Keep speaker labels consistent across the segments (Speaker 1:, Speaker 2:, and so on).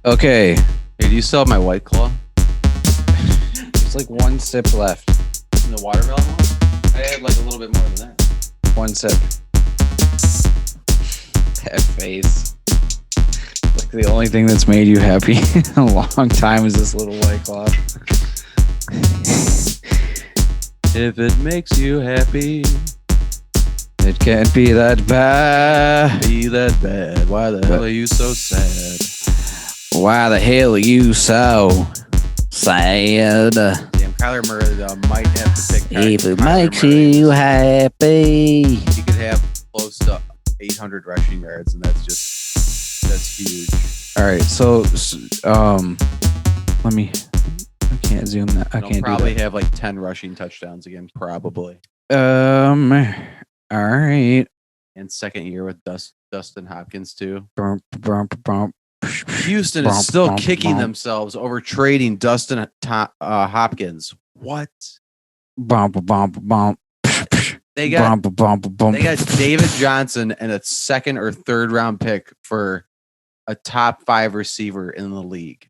Speaker 1: Okay,
Speaker 2: Hey, do you still have my White Claw?
Speaker 1: there's like one sip left.
Speaker 2: In the watermelon one? I had like a little bit more than that.
Speaker 1: One sip. That face. Like the only thing that's made you happy in a long time is this little White Claw.
Speaker 2: If it makes you happy,
Speaker 1: It can't be that bad.
Speaker 2: be that bad. Why the hell are you so sad?
Speaker 1: Why the hell are you so sad?
Speaker 2: Damn, Kyler Murray might have to pick.
Speaker 1: If it
Speaker 2: Kyler
Speaker 1: makes
Speaker 2: Murray.
Speaker 1: you happy.
Speaker 2: He could have close to 800 rushing yards, and that's huge.
Speaker 1: All right, so let me. I can't zoom that. I
Speaker 2: He'll
Speaker 1: can't
Speaker 2: probably
Speaker 1: do that.
Speaker 2: have like 10 rushing touchdowns again, probably.
Speaker 1: All right.
Speaker 2: And second year with Dustin Hopkins too.
Speaker 1: Bump, bump, bump.
Speaker 2: Houston is still kicking themselves over trading Dustin Hopkins. What?
Speaker 1: Bump, bump, bump.
Speaker 2: They got
Speaker 1: bump, bump, bump.
Speaker 2: They got David Johnson and a second or third round pick for a top 5 receiver in the league.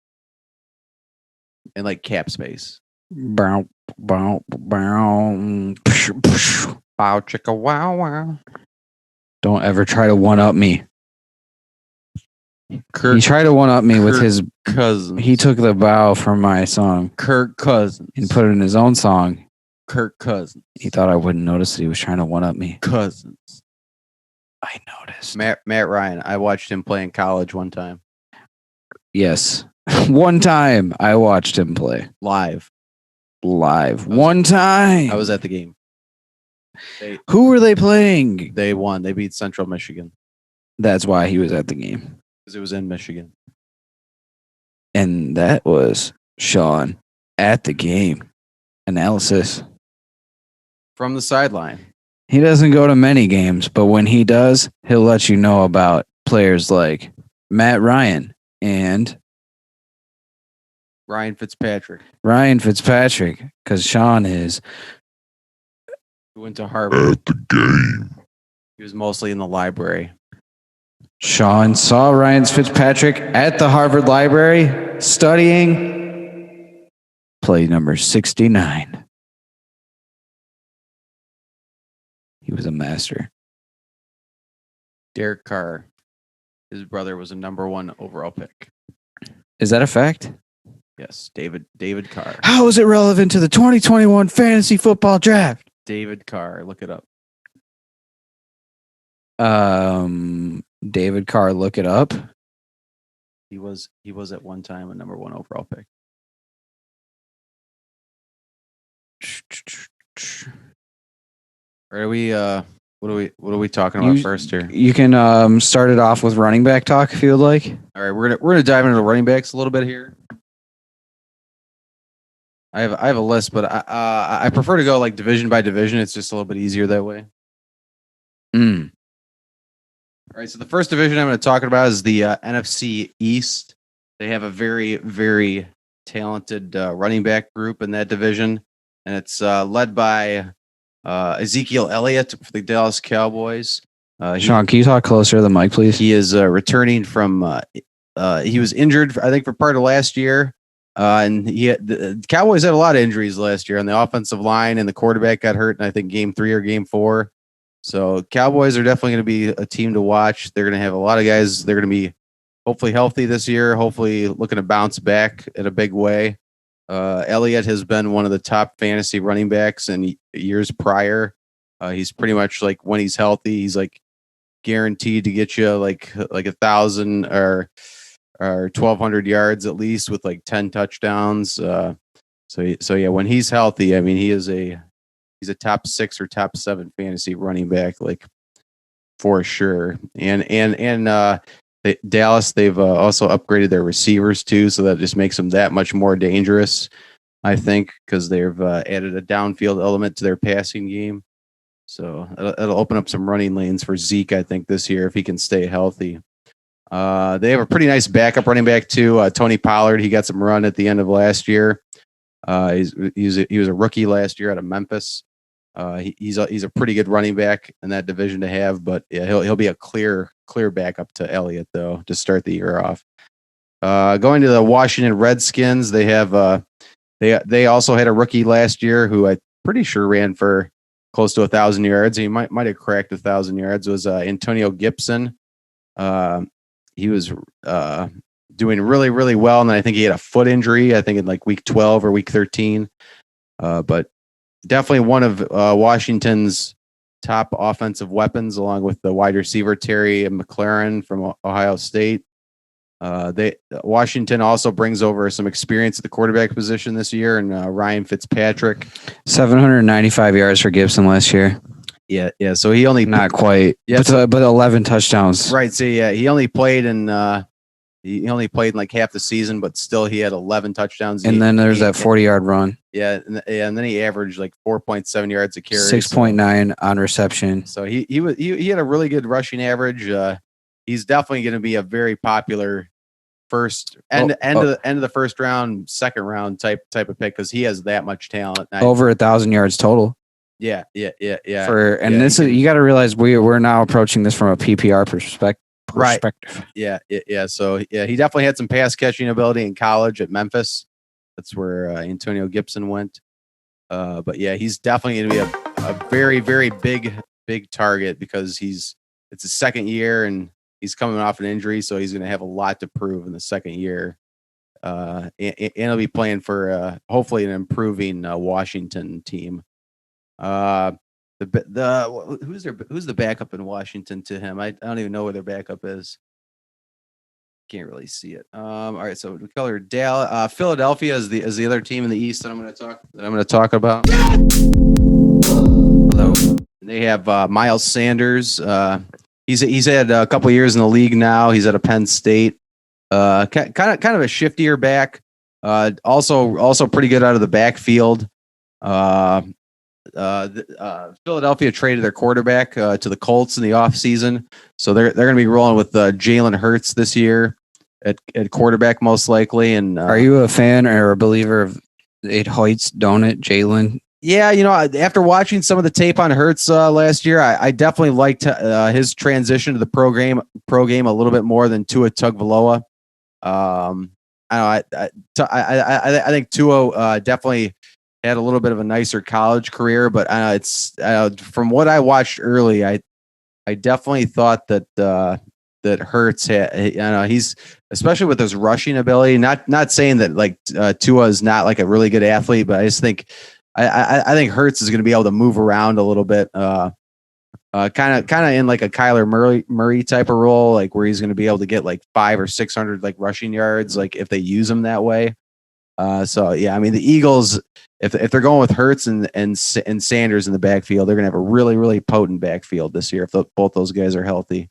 Speaker 2: And like cap space.
Speaker 1: Bump, bump, bump.
Speaker 2: Bow chicka wow wow.
Speaker 1: Don't ever try to one up me.
Speaker 2: Kirk
Speaker 1: He tried to one up me with his.
Speaker 2: Cousins.
Speaker 1: He took the bow from my song
Speaker 2: Kirk Cousins.
Speaker 1: and put it in his own song.
Speaker 2: Kirk Cousins.
Speaker 1: He thought I wouldn't notice that he was trying to one up me.
Speaker 2: Cousins.
Speaker 1: I noticed.
Speaker 2: Matt Ryan. I watched him play in college one time.
Speaker 1: Yes. One time I watched him play
Speaker 2: Live.
Speaker 1: one time.
Speaker 2: I was at the game.
Speaker 1: Who were they playing?
Speaker 2: They won. They beat Central Michigan.
Speaker 1: That's why he was at the game.
Speaker 2: Because it was in Michigan.
Speaker 1: And that was Sean at the game. Analysis.
Speaker 2: From the sideline.
Speaker 1: He doesn't go to many games, but when he does, he'll let you know about players like Matt Ryan and
Speaker 2: Ryan Fitzpatrick.
Speaker 1: Because Sean is
Speaker 2: He went to Harvard. At the game. He was mostly in the library.
Speaker 1: Sean saw Ryan Fitzpatrick at the Harvard Library studying play number 69. He was a master.
Speaker 2: Derek Carr. His brother was a number 1 overall pick.
Speaker 1: Is that a fact?
Speaker 2: Yes, David Carr.
Speaker 1: How is it relevant to the 2021 fantasy football draft?
Speaker 2: David Carr. Look it up.
Speaker 1: David Carr, look it up.
Speaker 2: He was at one time a number 1 overall pick. Or are we what are we talking about first here?
Speaker 1: You can start it off with running back talk if you would like.
Speaker 2: All right, we're gonna dive into the running backs a little bit here. I have a list, but I prefer to go like division by division. It's just a little bit easier that way. All right, so the first division I'm going to talk about is the NFC East. They have a very, very talented running back group in that division, and it's led by Ezekiel Elliott for the Dallas Cowboys.
Speaker 1: Sean, can you talk closer to the mic, please?
Speaker 2: He is returning from. He was injured, I think, for part of last year, and the Cowboys had a lot of injuries last year on the offensive line, and the quarterback got hurt in I think game 3 or game 4. So Cowboys are definitely going to be a team to watch. They're going to have a lot of guys. They're going to be hopefully healthy this year. Hopefully looking to bounce back in a big way. Elliott has been one of the top fantasy running backs in years prior. He's pretty much like when he's healthy, he's like guaranteed to get you like 1,000 or 1,200 yards at least with like 10 touchdowns. So yeah, when he's healthy, I mean, he's a top 6 or top 7 fantasy running back, like for sure. And Dallas, they've also upgraded their receivers too, so that just makes them that much more dangerous, I think, because they've added a downfield element to their passing game. So it'll open up some running lanes for Zeke, I think, this year if he can stay healthy. They have a pretty nice backup running back too, Tony Pollard. He got some run at the end of last year. He was a rookie last year out of Memphis. He's a pretty good running back in that division to have, but yeah, he'll be a clear backup to Elliott though to start the year off. Going to the Washington Redskins, they have they also had a rookie last year who I'm pretty sure ran for close to 1,000 yards. He might have cracked 1,000 yards. Was Antonio Gibson. He was doing really, really well, and then I think he had a foot injury. I think in like week 12 or week 13. But definitely one of Washington's top offensive weapons, along with the wide receiver Terry McLaurin from Ohio State. Washington also brings over some experience at the quarterback position this year, and Ryan Fitzpatrick.
Speaker 1: 795 yards for Gibson last year.
Speaker 2: Yeah. So he only
Speaker 1: not quite. Yeah, but 11 touchdowns.
Speaker 2: Right. So yeah, he only played in like half the season, but still he had 11 touchdowns.
Speaker 1: And then there's that 40-yard run.
Speaker 2: Yeah, and then he averaged like 4.7 yards a carry,
Speaker 1: 6.9 on reception.
Speaker 2: So he had a really good rushing average. He's definitely going to be a very popular first end of the first round, second round type of pick because he has that much talent.
Speaker 1: Over 1,000 yards total.
Speaker 2: Yeah.
Speaker 1: This is, you got to realize we're now approaching this from a PPR perspective.
Speaker 2: Right. Yeah. So yeah, he definitely had some pass catching ability in college at Memphis. That's where Antonio Gibson went. But yeah, he's definitely going to be a very, very big target because it's his second year and he's coming off an injury, so he's going to have a lot to prove in the second year. And he'll be playing for hopefully an improving Washington team. Who's the backup in Washington to him? I don't even know where their backup is. Can't really see it. All right, so we color Dallas. Philadelphia is the other team in the East that I'm going to talk about. Hello. They have Miles Sanders. He's had a couple of years in the league now. He's at a Penn State. Kind of a shiftier back. Also pretty good out of the backfield. Philadelphia traded their quarterback to the Colts in the offseason. So they're going to be rolling with Jalen Hurts this year at quarterback most likely. And
Speaker 1: are you a fan or a believer of it Hoyts, don't it, Jalen?
Speaker 2: Yeah, after watching some of the tape on Hurts last year, I definitely liked his transition to the pro game a little bit more than Tua Tagovailoa. I think Tua definitely had a little bit of a nicer college career, but it's from what I watched early, I definitely thought that Hurts had, he's especially with his rushing ability. Not saying that like Tua is not like a really good athlete, but I just think. I think Hurts is going to be able to move around a little bit, kind of in like a Kyler Murray type of role, like where he's going to be able to get like 500 or 600 like rushing yards, like if they use him that way. So yeah, I mean the Eagles, if they're going with Hurts and Sanders in the backfield, they're going to have a really, really potent backfield this year if both those guys are healthy.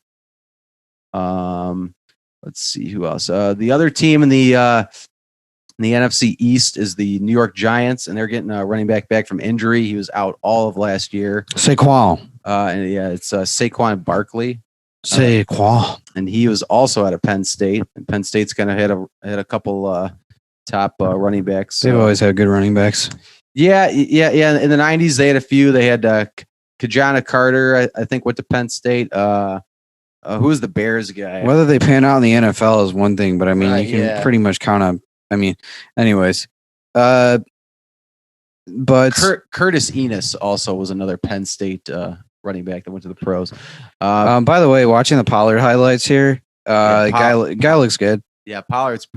Speaker 2: Let's see who else. The other team in the NFC East is the New York Giants, and they're getting a running back from injury. He was out all of last year.
Speaker 1: Saquon.
Speaker 2: And yeah, it's Saquon Barkley.
Speaker 1: Saquon.
Speaker 2: And he was also out of Penn State. And Penn State's kind of had a couple top running backs.
Speaker 1: They've always had good running backs.
Speaker 2: Yeah. In the 90s, they had a few. They had Kajana Carter, I think, went to Penn State. Who was the Bears guy?
Speaker 1: Whether they pan out in the NFL is one thing, but I mean, you can pretty much count on. I mean, anyways, but
Speaker 2: Curtis Enos also was another Penn State running back that went to the pros.
Speaker 1: By the way, watching the Pollard highlights here, guy looks good.
Speaker 2: Yeah, Pollard's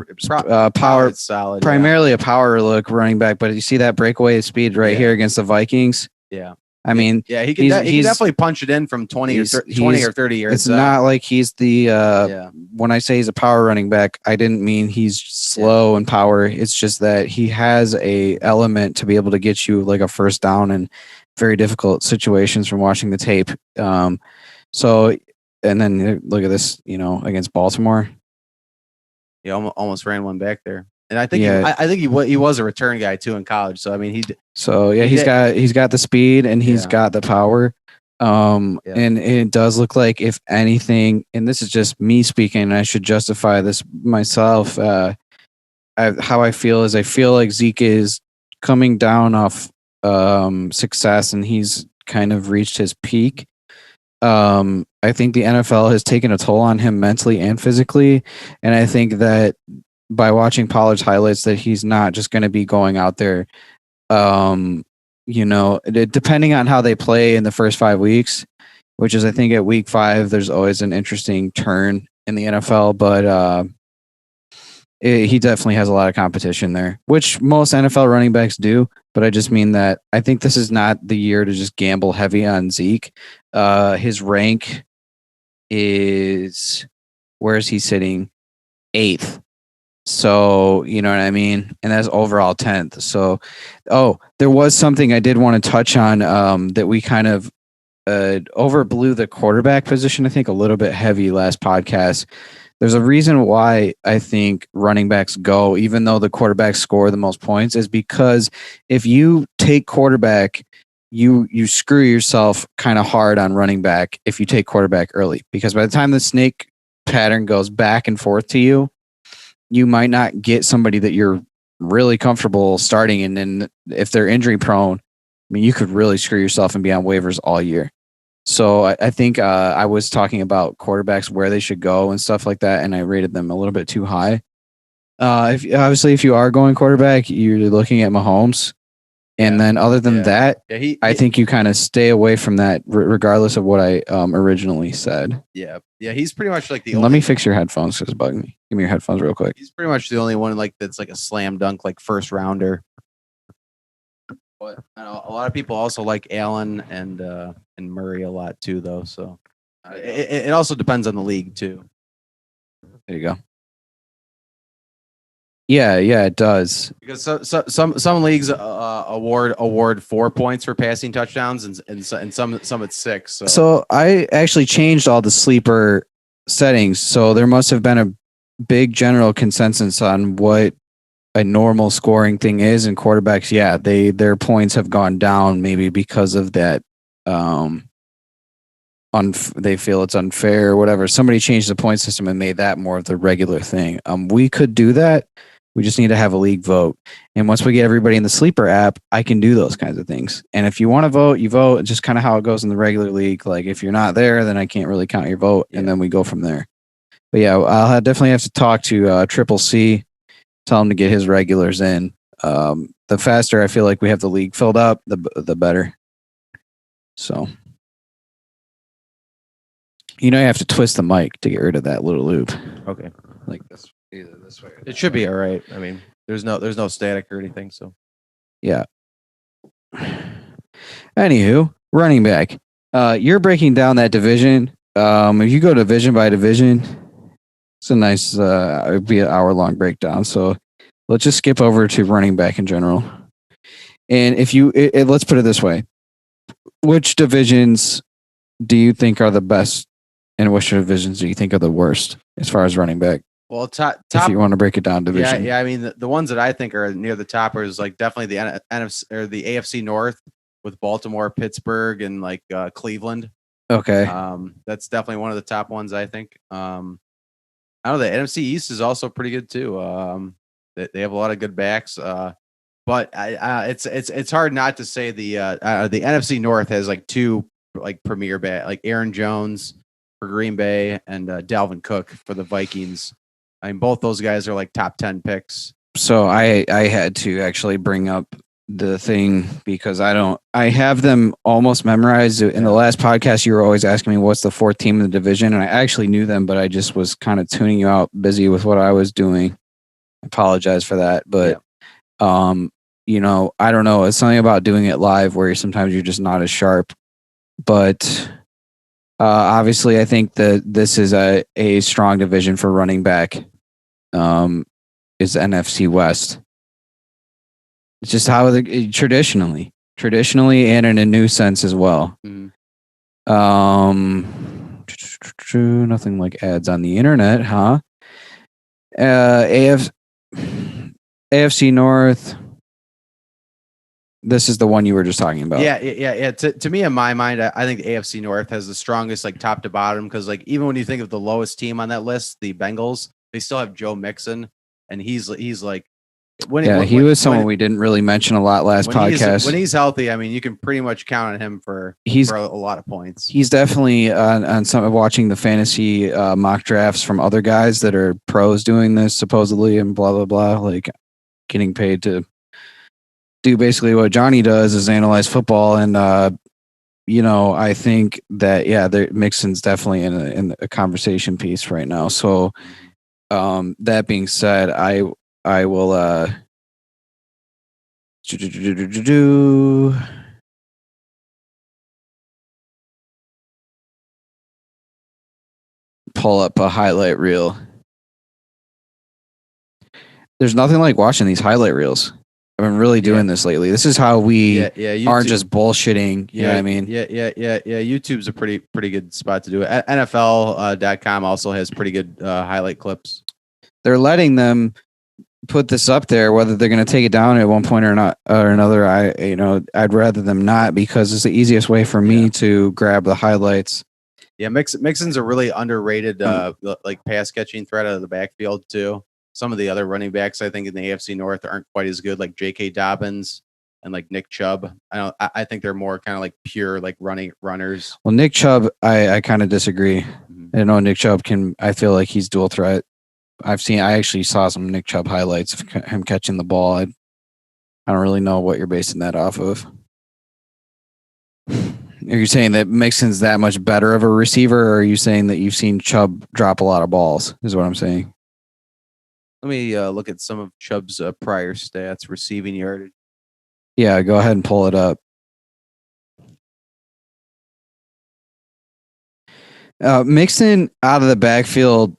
Speaker 1: Pollard's
Speaker 2: solid.
Speaker 1: Primarily a power look running back, but you see that breakaway speed right here against the Vikings.
Speaker 2: Yeah.
Speaker 1: I mean,
Speaker 2: yeah, he can definitely punch it in from 20 or 30 yards.
Speaker 1: It's not like he's the when I say he's a power running back, I didn't mean he's slow and power. It's just that he has a element to be able to get you like a first down in very difficult situations from watching the tape. So and then look at this, against Baltimore.
Speaker 2: He almost ran one back there. And I think he was a return guy too in college. So I mean
Speaker 1: he's got the speed and he's got the power. And it does look like, if anything, and this is just me speaking, and I should justify this myself. How I feel is I feel like Zeke is coming down off success and he's kind of reached his peak. I think the NFL has taken a toll on him mentally and physically, and I think that by watching Pollard's highlights, that he's not just going to be going out there. Depending on how they play in the first 5 weeks, which is I think at week 5, there's always an interesting turn in the NFL, but he definitely has a lot of competition there, which most NFL running backs do. But I just mean that I think this is not the year to just gamble heavy on Zeke. His rank is, where is he sitting? 8th. So, you know what I mean? And that's overall 10th. So, there was something I did want to touch on that we kind of overblew the quarterback position, I think, a little bit heavy last podcast. There's a reason why I think running backs go, even though the quarterbacks score the most points, is because if you take quarterback, you screw yourself kind of hard on running back if you take quarterback early. Because by the time the snake pattern goes back and forth to you, you might not get somebody that you're really comfortable starting. And then if they're injury prone, I mean, you could really screw yourself and be on waivers all year. So I think I was talking about quarterbacks, where they should go and stuff like that, and I rated them a little bit too high. If you are going quarterback, you're looking at Mahomes, and then other than that, I think you kind of stay away from that, regardless of what I originally said.
Speaker 2: Yeah, he's pretty much like
Speaker 1: Let me fix your headphones because it's bugging me. Give me your headphones real quick.
Speaker 2: He's pretty much the only one that's like a slam dunk, like first rounder. But I know a lot of people also like Allen and Murray a lot too, though. So it also depends on the league too.
Speaker 1: There you go. Yeah, it does.
Speaker 2: Because some leagues award 4 points for passing touchdowns, and some it's 6.
Speaker 1: So I actually changed all the sleeper settings. So there must have been a big general consensus on what a normal scoring thing is, and quarterbacks, their points have gone down, maybe because of that. They feel it's unfair or whatever. Somebody changed the point system and made that more of the regular thing. We could do that. We just need to have a league vote. And once we get everybody in the sleeper app, I can do those kinds of things. And if you want to vote, you vote. It's just kind of how it goes in the regular league. Like if you're not there, then I can't really count your vote, and then we go from there. But yeah, I'll definitely have to talk to Triple C. Tell him to get his regulars in. The faster I feel like we have the league filled up, the better. So, you have to twist the mic to get rid of that little loop.
Speaker 2: Okay,
Speaker 1: like this, either this way.
Speaker 2: It should be all right. I mean, there's no static or anything. So,
Speaker 1: yeah. Anywho, running back. You're breaking down that division. If you go division by division, it's a nice, it'd be an hour-long breakdown. So let's just skip over to running back in general. And if let's put it this way. Which divisions do you think are the best, and which divisions do you think are the worst as far as running back?
Speaker 2: Well, top
Speaker 1: if you want to break it down division.
Speaker 2: Yeah. I mean, the ones that I think are near the top are like definitely the NFC or the AFC North with Baltimore, Pittsburgh, and like Cleveland.
Speaker 1: Okay.
Speaker 2: That's definitely one of the top ones, I think. I know the NFC East is also pretty good too. They have a lot of good backs. But it's hard not to say the NFC North has like 2 like premier back, like Aaron Jones for Green Bay and Dalvin Cook for the Vikings. I mean, both those guys are like top 10 picks.
Speaker 1: So I had to actually bring up the thing because I have them almost memorized. In the last podcast, you were always asking me what's the 4th team in the division, and I actually knew them, but I just was kind of tuning you out, busy with what I was doing. I apologize for that, but I don't know. It's something about doing it live where sometimes you're just not as sharp. But obviously, I think that this is a strong division for running back. Is NFC West. It's just how traditionally, and in a new sense as well.
Speaker 2: Mm-hmm.
Speaker 1: Nothing like ads on the internet, huh? AFC North. This is the one you were just talking about.
Speaker 2: Yeah. To me, in my mind, I think the AFC North has the strongest like top to bottom because like even when you think of the lowest team on that list, the Bengals, they still have Joe Mixon, and he's like
Speaker 1: He was someone we didn't really mention a lot last podcast.
Speaker 2: When he's healthy, I mean, you can pretty much count on him for a lot of points.
Speaker 1: He's definitely on some watching the fantasy mock drafts from other guys that are pros doing this supposedly and blah blah blah, like getting paid to do basically what Johnny does is analyze football. And I think that Mixon's definitely in a conversation piece right now. So that being said, I will pull up a highlight reel. There's nothing like watching these highlight reels. I've been really doing this lately. This is how we aren't just bullshitting. You know what I mean?
Speaker 2: Yeah. YouTube's a pretty good spot to do it. NFL.com also has pretty good highlight clips.
Speaker 1: They're letting them put this up there, whether they're going to take it down at one point or not or another. I'd rather them not, because it's the easiest way for me to grab the highlights.
Speaker 2: Yeah, Mixon's a really underrated like pass catching threat out of the backfield too. Some of the other running backs, I think, in the AFC North aren't quite as good, like J.K. Dobbins and like Nick Chubb. I think they're more kind of like pure like runners.
Speaker 1: Well, Nick Chubb, I kind of disagree. I know Nick Chubb I feel like he's dual threat. I actually saw some Nick Chubb highlights of him catching the ball. I don't really know what you're basing that off of. Are you saying that Mixon's that much better of a receiver, or are you saying that you've seen Chubb drop a lot of balls, is what I'm saying?
Speaker 2: Let me look at some of Chubb's prior stats, receiving yardage.
Speaker 1: Yeah, go ahead and pull it up. Mixon out of the backfield,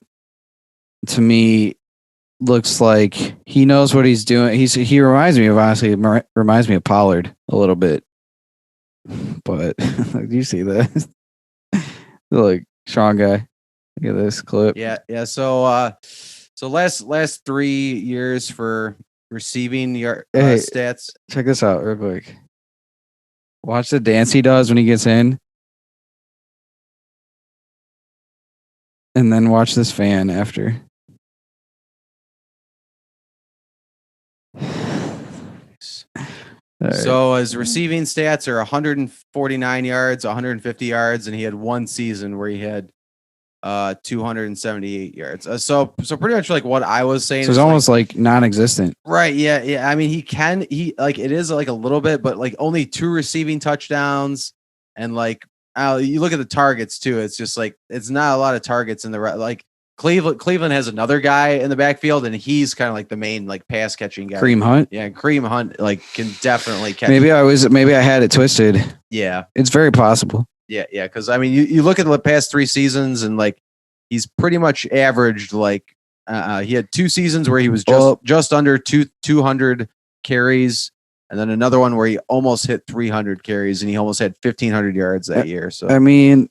Speaker 1: to me, looks like he knows what he's doing. He reminds me of Pollard a little bit. But do you see that? Look, strong guy. Look at this clip.
Speaker 2: Yeah. So last 3 years for receiving stats.
Speaker 1: Check this out real quick. Watch the dance he does when he gets in. And then watch this fan after.
Speaker 2: Right. So his receiving stats are 149 yards, 150 yards, and he had one season where he had 278 yards. So pretty much like what I was saying.
Speaker 1: So it's almost like non-existent.
Speaker 2: Right. Yeah. I mean, it is like a little bit, but like only 2 receiving touchdowns, and like you look at the targets too. It's just like it's not a lot of targets in the like. Cleveland has another guy in the backfield, and he's kind of like the main like pass catching guy.
Speaker 1: Kareem Hunt.
Speaker 2: Yeah, Kareem Hunt like can definitely catch.
Speaker 1: Maybe I had it twisted.
Speaker 2: Yeah,
Speaker 1: it's very possible.
Speaker 2: Yeah, because I mean, you look at the past 3 seasons, and like he's pretty much averaged like he had 2 seasons where he was just under 200 carries, and then another one where he almost hit 300 carries, and he almost had 1,500 yards that year. So
Speaker 1: I mean,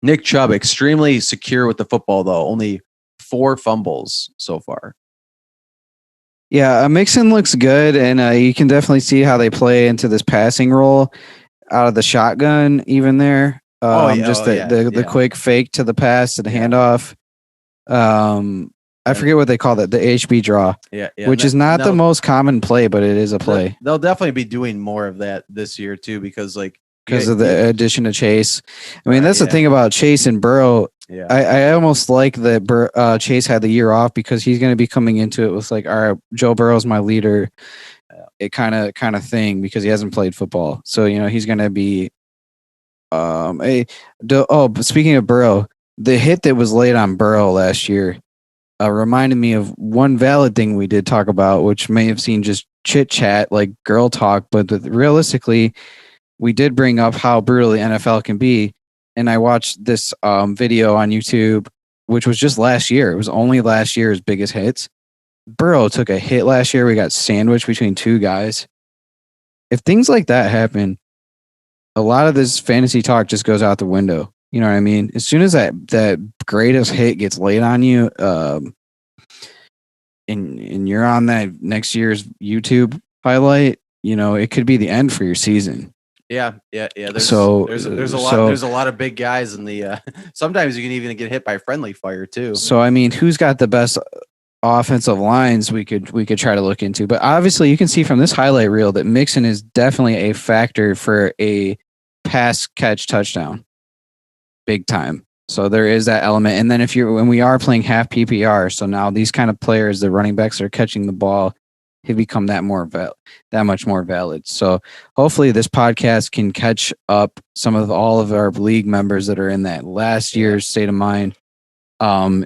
Speaker 2: Nick Chubb, extremely secure with the football, though. Only 4 fumbles so far.
Speaker 1: Yeah, Mixon looks good, and you can definitely see how they play into this passing role out of the shotgun, even there. The quick fake to the pass to the handoff. I forget what they call that, the HB draw.
Speaker 2: Yeah.
Speaker 1: Which is not the most common play, but it is a play.
Speaker 2: They'll definitely be doing more of that this year, too, because of
Speaker 1: the addition of Chase. I mean, that's the thing about Chase and Burrow.
Speaker 2: Yeah.
Speaker 1: I almost like that Chase had the year off, because he's going to be coming into it with like, all right, Joe Burrow's my leader, it kind of thing, because he hasn't played football. So, he's going to be but speaking of Burrow, the hit that was laid on Burrow last year reminded me of one valid thing we did talk about, which may have seemed just chit chat, like girl talk, but realistically, we did bring up how brutal the NFL can be. And I watched this video on YouTube, which was just last year. It was only last year's biggest hits. Burrow took a hit last year. We got sandwiched between 2 guys. If things like that happen, a lot of this fantasy talk just goes out the window. You know what I mean? As soon as that greatest hit gets laid on you, and you're on that next year's YouTube highlight, it could be the end for your season.
Speaker 2: Yeah. There's a lot of big guys in the. Sometimes you can even get hit by friendly fire too.
Speaker 1: So I mean, who's got the best offensive lines we could try to look into. But obviously, you can see from this highlight reel that Mixon is definitely a factor for a pass catch touchdown, big time. So there is that element. And then when we are playing half PPR, so now these kind of players, the running backs that are catching the ball, have become that much more valid. So hopefully this podcast can catch up some of all of our league members that are in that last year's state of mind.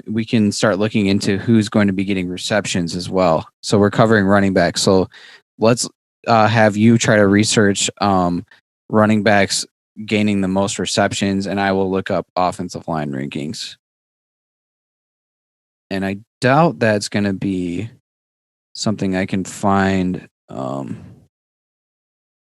Speaker 1: We can start looking into who's going to be getting receptions as well. So we're covering running backs. So let's have you try to research running backs gaining the most receptions, and I will look up offensive line rankings. And I doubt that's going to be something I can find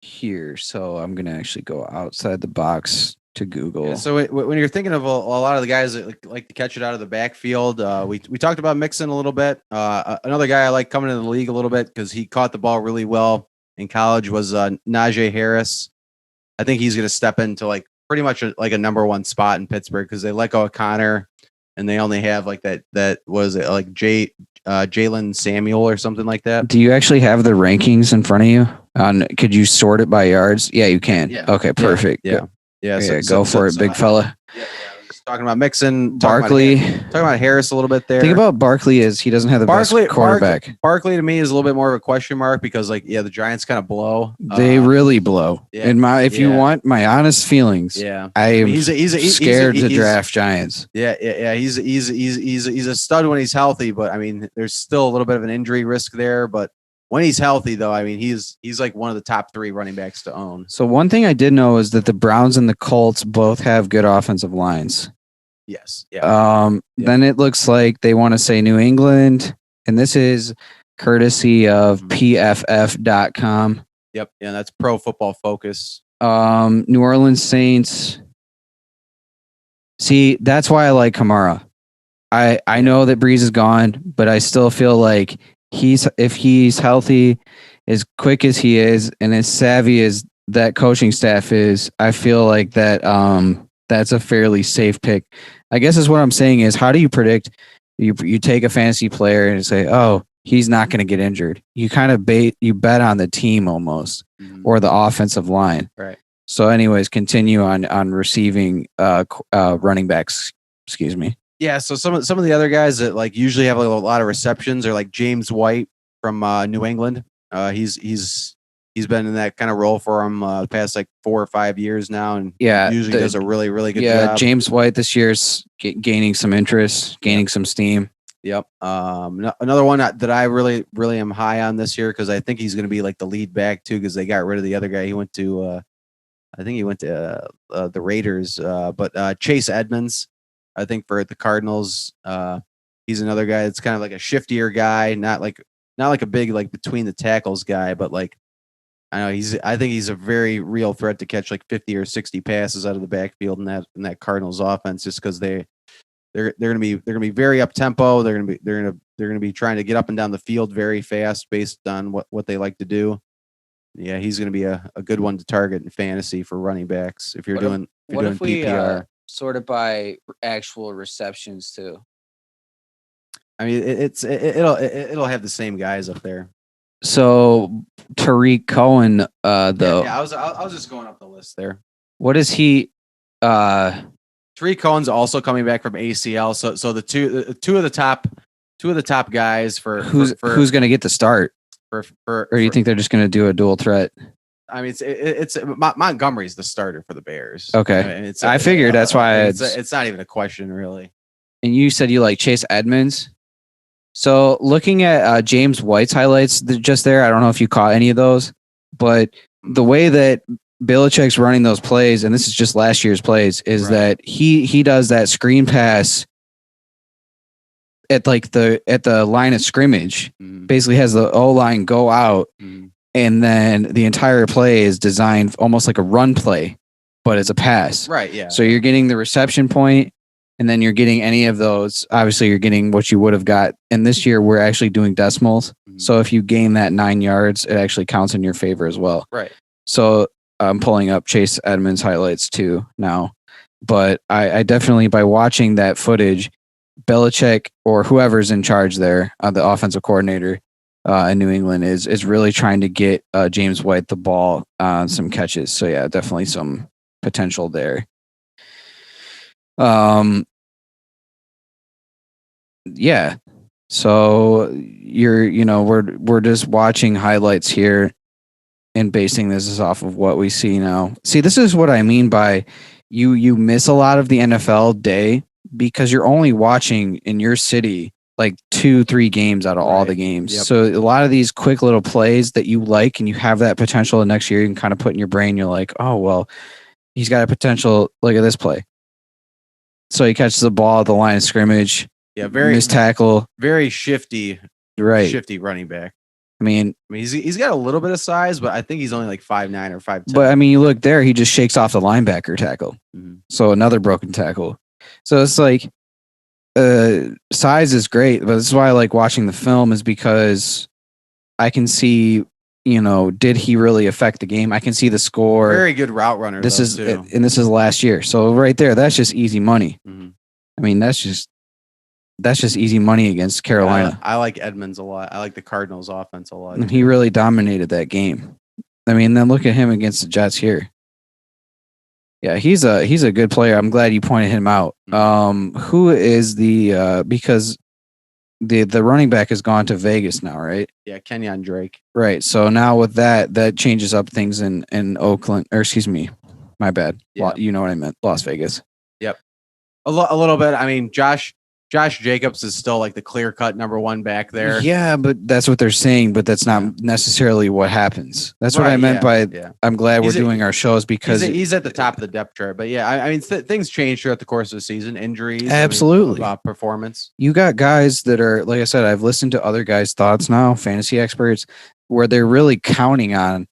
Speaker 1: here. So I'm going to actually go outside the box to Google.
Speaker 2: Yeah, so when you're thinking of a lot of the guys that like to catch it out of the backfield, we talked about Mixon a little bit. Another guy I like coming into the league a little bit because he caught the ball really well in college was Najee Harris. I think he's going to step into like pretty much like a number one spot in Pittsburgh because they let go of Connor and they only have like that was it like Jalen Samuel or something like that.
Speaker 1: Do you actually have the rankings in front of you? Could you sort it by yards? Yeah, you can. Yeah. Okay, perfect.
Speaker 2: Yeah.
Speaker 1: Go for it, big fella.
Speaker 2: Yeah. Talking about Mixon,
Speaker 1: Barkley,
Speaker 2: talking about Harris a little bit there.
Speaker 1: Thing about Barkley is he doesn't have the best quarterback.
Speaker 2: Barkley to me is a little bit more of a question mark because the Giants kind of blow.
Speaker 1: They really blow. Yeah. If you want my honest feelings, I am scared to draft Giants.
Speaker 2: Yeah. He's a stud when he's healthy, but I mean, there's still a little bit of an injury risk there. But when he's healthy, though, I mean, he's like one of the top 3 running backs to own.
Speaker 1: So one thing I did know is that the Browns and the Colts both have good offensive lines.
Speaker 2: Yes. Yeah.
Speaker 1: Then it looks like they want to say New England, and this is courtesy of PFF.com.
Speaker 2: Yep. Yeah, that's Pro Football Focus.
Speaker 1: New Orleans Saints. See, that's why I like Kamara. I know that Breeze is gone, but I still feel like if he's healthy, as quick as he is, and as savvy as that coaching staff is, I feel like that that's a fairly safe pick. I guess is what I'm saying is, how do you predict? You take a fantasy player and say, oh, he's not going to get injured. You kind of bet on the team almost, or the offensive line.
Speaker 2: Right.
Speaker 1: So, anyways, continue on receiving running backs. Excuse me.
Speaker 2: Yeah. So some of the other guys that like usually have like a lot of receptions are like James White from New England. He's been in that kind of role for him the past like 4 or 5 years now, and usually does a really, really good job.
Speaker 1: Yeah, James White this year's gaining some interest, gaining some steam.
Speaker 2: Yep. Another one that I really, really am high on this year because I think he's going to be like the lead back too because they got rid of the other guy. He went to, I think he went to the Raiders. But Chase Edmonds, I think for the Cardinals, he's another guy that's kind of like a shiftier guy, not like a big like between the tackles guy, but like. I think he's a very real threat to catch like 50 or 60 passes out of the backfield in that Cardinals offense, just because they're gonna be very up tempo. They're gonna be trying to get up and down the field very fast based on what they like to do. Yeah, he's gonna be a good one to target in fantasy for running backs if you're doing PPR.
Speaker 1: Sort it by actual receptions too?
Speaker 2: I mean, it'll have the same guys up there.
Speaker 1: So Tariq Cohen, though.
Speaker 2: Yeah, I was just going up the list there.
Speaker 1: What is he?
Speaker 2: Tariq Cohen's also coming back from ACL. So the two of the top guys for
Speaker 1: who's going to get the start? Or do you think they're just going to do a dual threat?
Speaker 2: I mean, it's Montgomery's the starter for the Bears.
Speaker 1: Okay,
Speaker 2: I mean,
Speaker 1: I figured that's why
Speaker 2: it's not even a question really.
Speaker 1: And you said you like Chase Edmonds. So looking at James White's highlights just there, I don't know if you caught any of those, but the way that Belichick's running those plays, and this is just last year's plays, is that he does that screen pass at the line of scrimmage, basically has the O-line go out, and then the entire play is designed almost like a run play, but it's a pass.
Speaker 2: Right, yeah.
Speaker 1: So you're getting the reception point, and then you're getting any of those. Obviously, you're getting what you would have got. And this year, we're actually doing decimals. So if you gain that 9 yards, it actually counts in your favor as well.
Speaker 2: Right.
Speaker 1: So I'm pulling up Chase Edmonds highlights too now. But I definitely, by watching that footage, Belichick or whoever's in charge there, the offensive coordinator in New England, is really trying to get James White the ball on some catches. So yeah, definitely some potential there. Yeah. So we're just watching highlights here and basing this off of what we see now. See, this is what I mean by you miss a lot of the NFL day because you're only watching in your city like 2-3 games out of all the games.
Speaker 2: Yep.
Speaker 1: So a lot of these quick little plays that you like and you have that potential the next year, you can kind of put in your brain. You're like, oh, well, he's got a potential. Look at this play. So he catches the ball at the line of scrimmage.
Speaker 2: Yeah, very
Speaker 1: missed tackle.
Speaker 2: Very shifty.
Speaker 1: Right.
Speaker 2: Shifty running back.
Speaker 1: I mean,
Speaker 2: he's got a little bit of size, but I think he's only like 5'9" or 5'10".
Speaker 1: But I mean, you look there, he just shakes off the linebacker tackle.
Speaker 2: Mm-hmm.
Speaker 1: So another broken tackle. So it's like size is great, but this is why I like watching the film is because I can see, did he really affect the game? I can see the score.
Speaker 2: Very good route runner.
Speaker 1: This is last year. So right there, that's just easy money.
Speaker 2: Mm-hmm.
Speaker 1: I mean, that's just easy money against Carolina.
Speaker 2: I like Edmonds a lot. I like the Cardinals offense a lot.
Speaker 1: And he really dominated that game. I mean, then look at him against the Jets here. Yeah, he's a good player. I'm glad you pointed him out. Who is because the running back has gone to Vegas now, right?
Speaker 2: Yeah, Kenyon Drake.
Speaker 1: Right. So now with that changes up things in Oakland, or excuse me, my bad.
Speaker 2: Yeah.
Speaker 1: You know what I meant, Las Vegas.
Speaker 2: Yep. A little bit. I mean, Josh Jacobs is still like the clear-cut number one back there.
Speaker 1: Yeah, but that's what they're saying, but that's not necessarily what happens. That's what I meant by I'm glad we're doing our shows because
Speaker 2: he's at the top of the depth chart. But yeah, I mean, things change throughout the course of the season, injuries,
Speaker 1: absolutely,
Speaker 2: performance.
Speaker 1: You got guys that are, like I said, I've listened to other guys' thoughts now, fantasy experts, where they're really counting on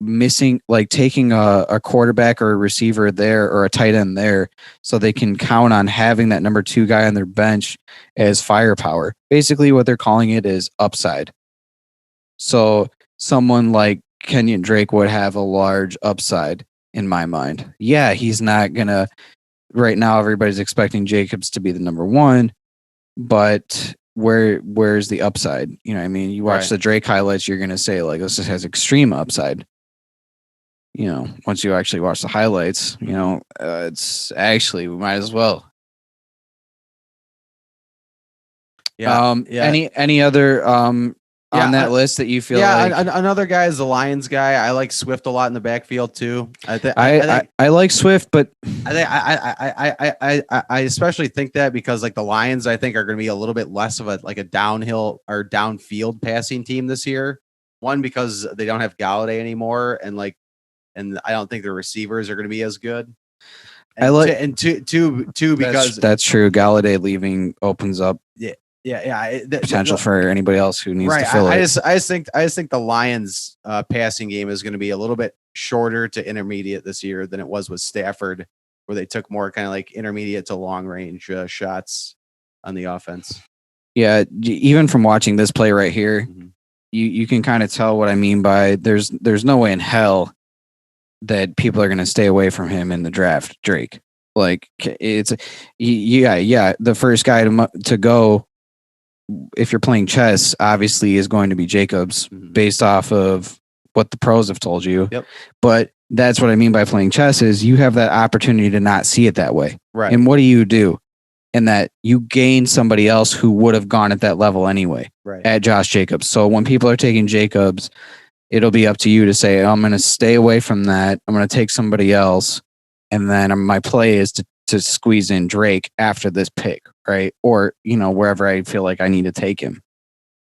Speaker 1: missing, like taking a quarterback or a receiver there or a tight end there so they can count on having that number 2 guy on their bench as firepower. Basically what they're calling it is upside. So someone like Kenyon Drake would have a large upside in my mind. Yeah, he's not gonna, right now everybody's expecting Jacobs to be the number 1, but where's the upside? You know what I mean? You watch the Drake highlights, you're gonna say like this has extreme upside. Once you actually watch the highlights, it's actually, we might as well.
Speaker 2: Yeah.
Speaker 1: Any other on that list that you feel like?
Speaker 2: Another guy is the Lions guy. I like Swift a lot in the backfield too.
Speaker 1: I like Swift, but
Speaker 2: I especially think that because like the Lions, I think are going to be a little bit less of a downhill or downfield passing team this year. One, because they don't have Galladay anymore, and I don't think the receivers are going to be as good. And two because
Speaker 1: that's true. Galladay leaving opens up potential for anybody else who needs to fill it.
Speaker 2: I just think the Lions passing game is going to be a little bit shorter to intermediate this year than it was with Stafford, where they took more kind of like intermediate to long range shots on the offense.
Speaker 1: Yeah, even from watching this play right here, you can kind of tell what I mean by there's no way in hell that people are going to stay away from him in the draft, Drake. Like it's the first guy to go if you're playing chess obviously is going to be Jacobs based off of what the pros have told you.
Speaker 2: Yep.
Speaker 1: But that's what I mean by playing chess is you have that opportunity to not see it that way.
Speaker 2: Right.
Speaker 1: And what do? In that you gain somebody else who would have gone at that level anyway, at Josh Jacobs. So when people are taking Jacobs, it'll be up to you to say, I'm going to stay away from that. I'm going to take somebody else. And then my play is to squeeze in Drake after this pick, right? Or, wherever I feel like I need to take him.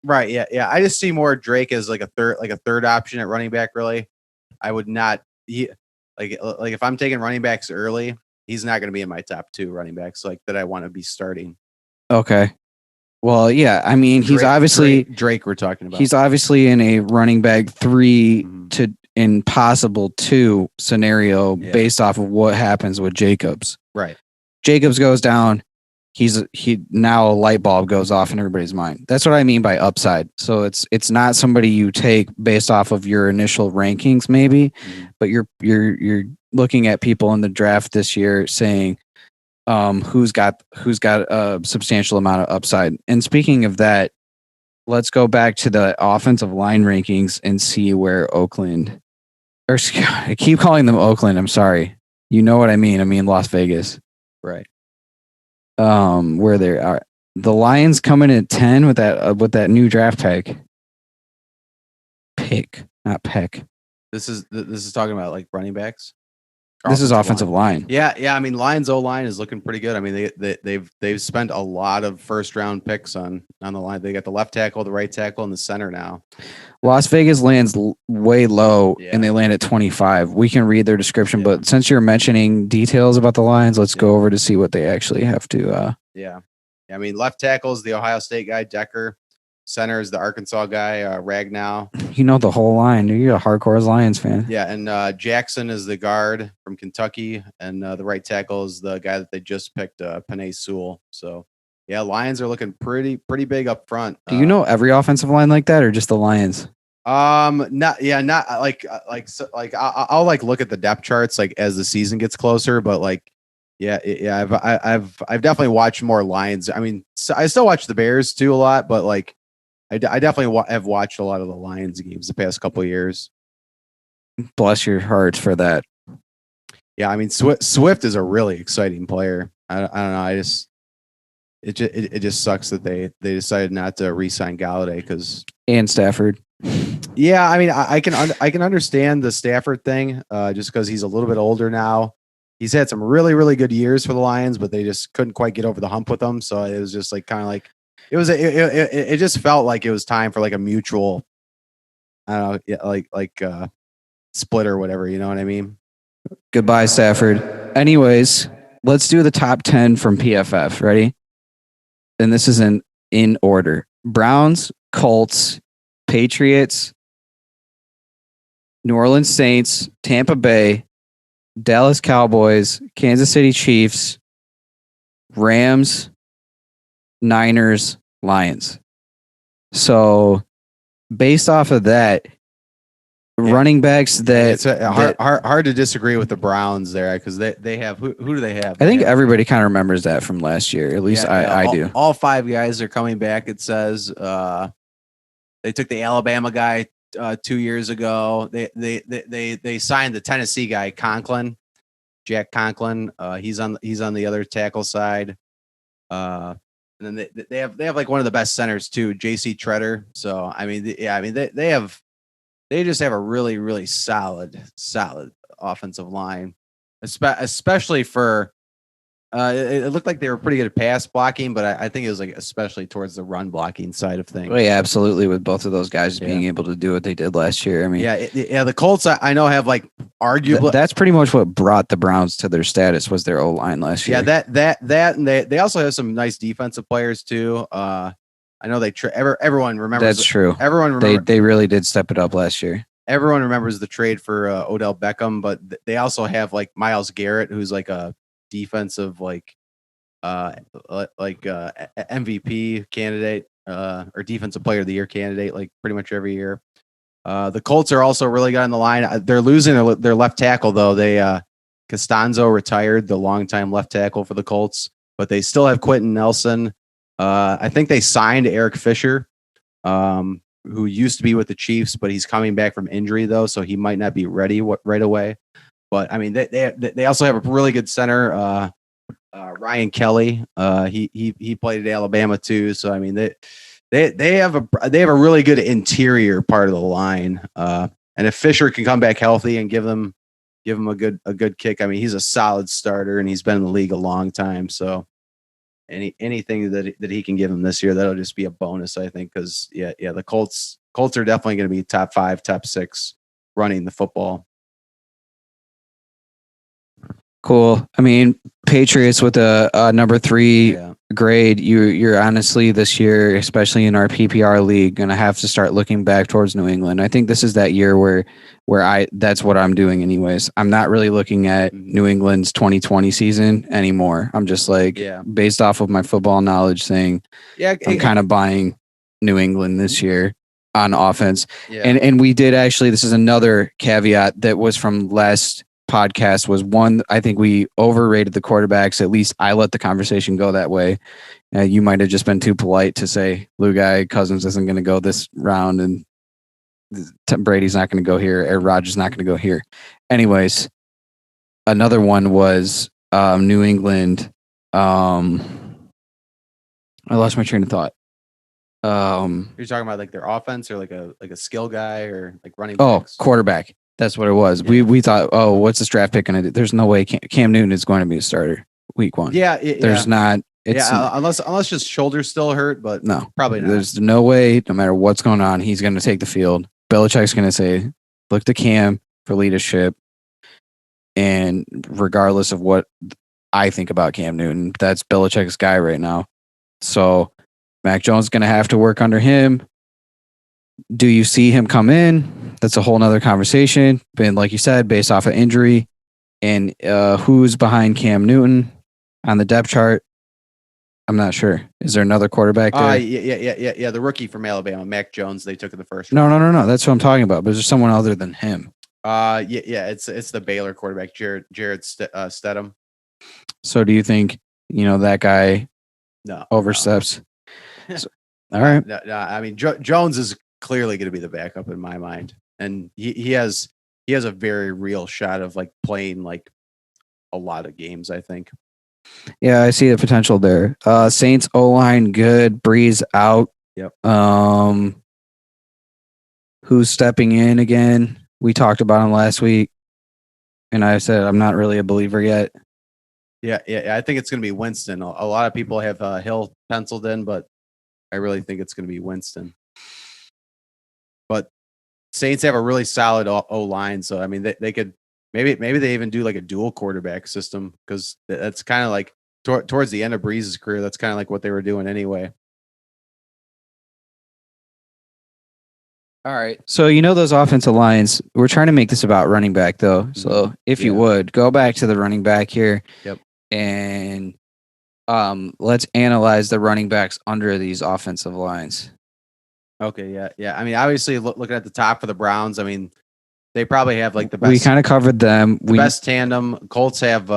Speaker 2: Right. Yeah. Yeah. I just see more Drake as like a third option at running back. Really. I would not if I'm taking running backs early, he's not going to be in my top 2 running backs that I want to be starting.
Speaker 1: Okay. Well, yeah. I mean, he's obviously
Speaker 2: Drake. We're talking about.
Speaker 1: He's obviously in a running back 3 to impossible 2 scenario based off of what happens with Jacobs.
Speaker 2: Right.
Speaker 1: Jacobs goes down. He now a light bulb goes off in everybody's mind. That's what I mean by upside. So it's not somebody you take based off of your initial rankings, maybe, but you're looking at people in the draft this year saying, who's got a substantial amount of upside. And speaking of that, let's go back to the offensive line rankings and see where Oakland, or I keep calling them Oakland. I'm sorry. You know what I mean? I mean Las Vegas.
Speaker 2: Right.
Speaker 1: Where they are. The Lions coming at 10 with that new draft pick, not peck.
Speaker 2: This is talking about like running backs.
Speaker 1: This is offensive line.
Speaker 2: Yeah. I mean, Lions O line is looking pretty good. I mean, they've spent a lot of first round picks on the line. They got the left tackle, the right tackle, and the center now.
Speaker 1: Las Vegas lands way low, and they land at 25. We can read their description, but since you're mentioning details about the Lions, let's go over to see what they actually have to.
Speaker 2: Yeah. I mean, left tackle is the Ohio State guy, Decker. Center is the Arkansas guy, Ragnow.
Speaker 1: You know the whole line. You're a hardcore Lions fan.
Speaker 2: Yeah, and Jackson is the guard from Kentucky, and the right tackle is the guy that they just picked, Penei Sewell. So, yeah, Lions are looking pretty big up front.
Speaker 1: Do you know every offensive line like that, or just the Lions?
Speaker 2: Not like I'll like look at the depth charts like as the season gets closer, but like. Yeah. I've definitely watched more Lions. I mean, I still watch the Bears too a lot, but like, I definitely have watched a lot of the Lions games the past couple of years.
Speaker 1: Bless your heart for that.
Speaker 2: Yeah, I mean, Swift is a really exciting player. I don't know. It just sucks that they decided not to re-sign Galladay
Speaker 1: and Stafford.
Speaker 2: Yeah, I mean, I can understand the Stafford thing, just because he's a little bit older now. He's had some really, really good years for the Lions, but they just couldn't quite get over the hump with him. So it was just like kind of like it just felt like it was time for like a mutual, I don't know, like split or whatever. You know what I mean?
Speaker 1: Goodbye, Stafford. Anyways, let's do the top 10 from PFF. Ready? And this is in order: Browns, Colts, Patriots, New Orleans Saints, Tampa Bay, Dallas Cowboys, Kansas City Chiefs, Rams, Niners, Lions. So based off of that, running backs
Speaker 2: it's hard to disagree with the Browns there, because they have who do they have?
Speaker 1: I think everybody kind of remembers that from last year. At least I do.
Speaker 2: All five guys are coming back. It says they took the Alabama guy 2 years ago. They signed the Tennessee guy, Jack Conklin. He's on the other tackle side. And then they have like one of the best centers too, JC Treader. So I mean, they just have a really, really solid offensive line, especially for. It looked like they were pretty good at pass blocking, but I think it was like especially towards the run blocking side of things.
Speaker 1: Well, yeah, absolutely. With both of those guys being able to do what they did last year, I mean,
Speaker 2: the Colts I know have like arguably
Speaker 1: that's pretty much what brought the Browns to their status was their O-line last year.
Speaker 2: Yeah, that and they also have some nice defensive players too. I know everyone remembers.
Speaker 1: That's true.
Speaker 2: Everyone remembers,
Speaker 1: they really did step it up last year.
Speaker 2: Everyone remembers the trade for Odell Beckham, but they also have like Myles Garrett, who's like a defensive MVP candidate or defensive player of the year candidate, like pretty much every year. The Colts are also really good on the line. They're losing their left tackle though. They Costanzo retired, the longtime left tackle for the Colts, but they still have Quentin Nelson. I think they signed Eric Fisher, who used to be with the Chiefs, but he's coming back from injury though, so he might not be ready right away. But I mean, they also have a really good center, Ryan Kelly. He played at Alabama too. So I mean, they have a really good interior part of the line. And if Fisher can come back healthy and give them a good kick, I mean, he's a solid starter and he's been in the league a long time. So anything that he can give them this year, that'll just be a bonus, I think. Because the Colts are definitely going to be top 5, top 6 running the football.
Speaker 1: Cool. I mean, Patriots with a number 3 grade. You're honestly this year, especially in our PPR league, gonna have to start looking back towards New England. I think this is that year where that's what I'm doing anyways. I'm not really looking at New England's 2020 season anymore. I'm just like based off of my football knowledge saying, I'm kind of buying New England this year on offense. And we did actually, this is another caveat that was from last podcast was one, I think we overrated the quarterbacks. At least I let the conversation go that way. You might have just been too polite to say Lou Guy Cousins isn't going to go this round and Brady's not going to go here. Aaron Rodgers not going to go here. Anyways, another one was New England. I lost my train of thought.
Speaker 2: You're talking about like their offense or like a skill guy or like running backs?
Speaker 1: Quarterback. That's what it was. Yeah. We thought, what's this draft pick going to do? There's no way Cam Newton is going to be a starter week 1. There's not.
Speaker 2: Unless just shoulders still hurt, but
Speaker 1: no,
Speaker 2: probably not.
Speaker 1: There's no way. No matter what's going on, he's going to take the field. Belichick's going to say, look to Cam for leadership, and regardless of what I think about Cam Newton, that's Belichick's guy right now. So Mac Jones is going to have to work under him. Do you see him come in? That's a whole nother conversation. But like you said, based off of injury and who's behind Cam Newton on the depth chart, I'm not sure. Is there another quarterback there?
Speaker 2: Yeah. The rookie from Alabama, Mac Jones. They took in the first round.
Speaker 1: No. That's what I'm talking about. But is there someone other than him?
Speaker 2: It's the Baylor quarterback, Jared Stidham.
Speaker 1: So do you think that guy oversteps?
Speaker 2: No.
Speaker 1: So, all right.
Speaker 2: No, I mean, Jones is clearly going to be the backup in my mind, and he has a very real shot of like playing like a lot of games, I think.
Speaker 1: Yeah, I see the potential there. Saints O-line good. Breeze out.
Speaker 2: Yep.
Speaker 1: Who's stepping in again? We talked about him last week, and I said I'm not really a believer yet.
Speaker 2: Yeah. I think it's going to be Winston. A lot of people have Hill penciled in, but I really think it's going to be Winston. But Saints have a really solid O-line, so I mean they could maybe they even do like a dual quarterback system, because that's kind of like towards the end of Breeze's career, that's kind of like what they were doing anyway.
Speaker 1: All right. So those offensive lines, we're trying to make this about running back though. So if you would go back to the running back here.
Speaker 2: Yep.
Speaker 1: And let's analyze the running backs under these offensive lines.
Speaker 2: Okay, yeah. I mean, obviously, looking at the top for the Browns, I mean, they probably have like the best.
Speaker 1: We kind of covered them.
Speaker 2: Best tandem. Colts have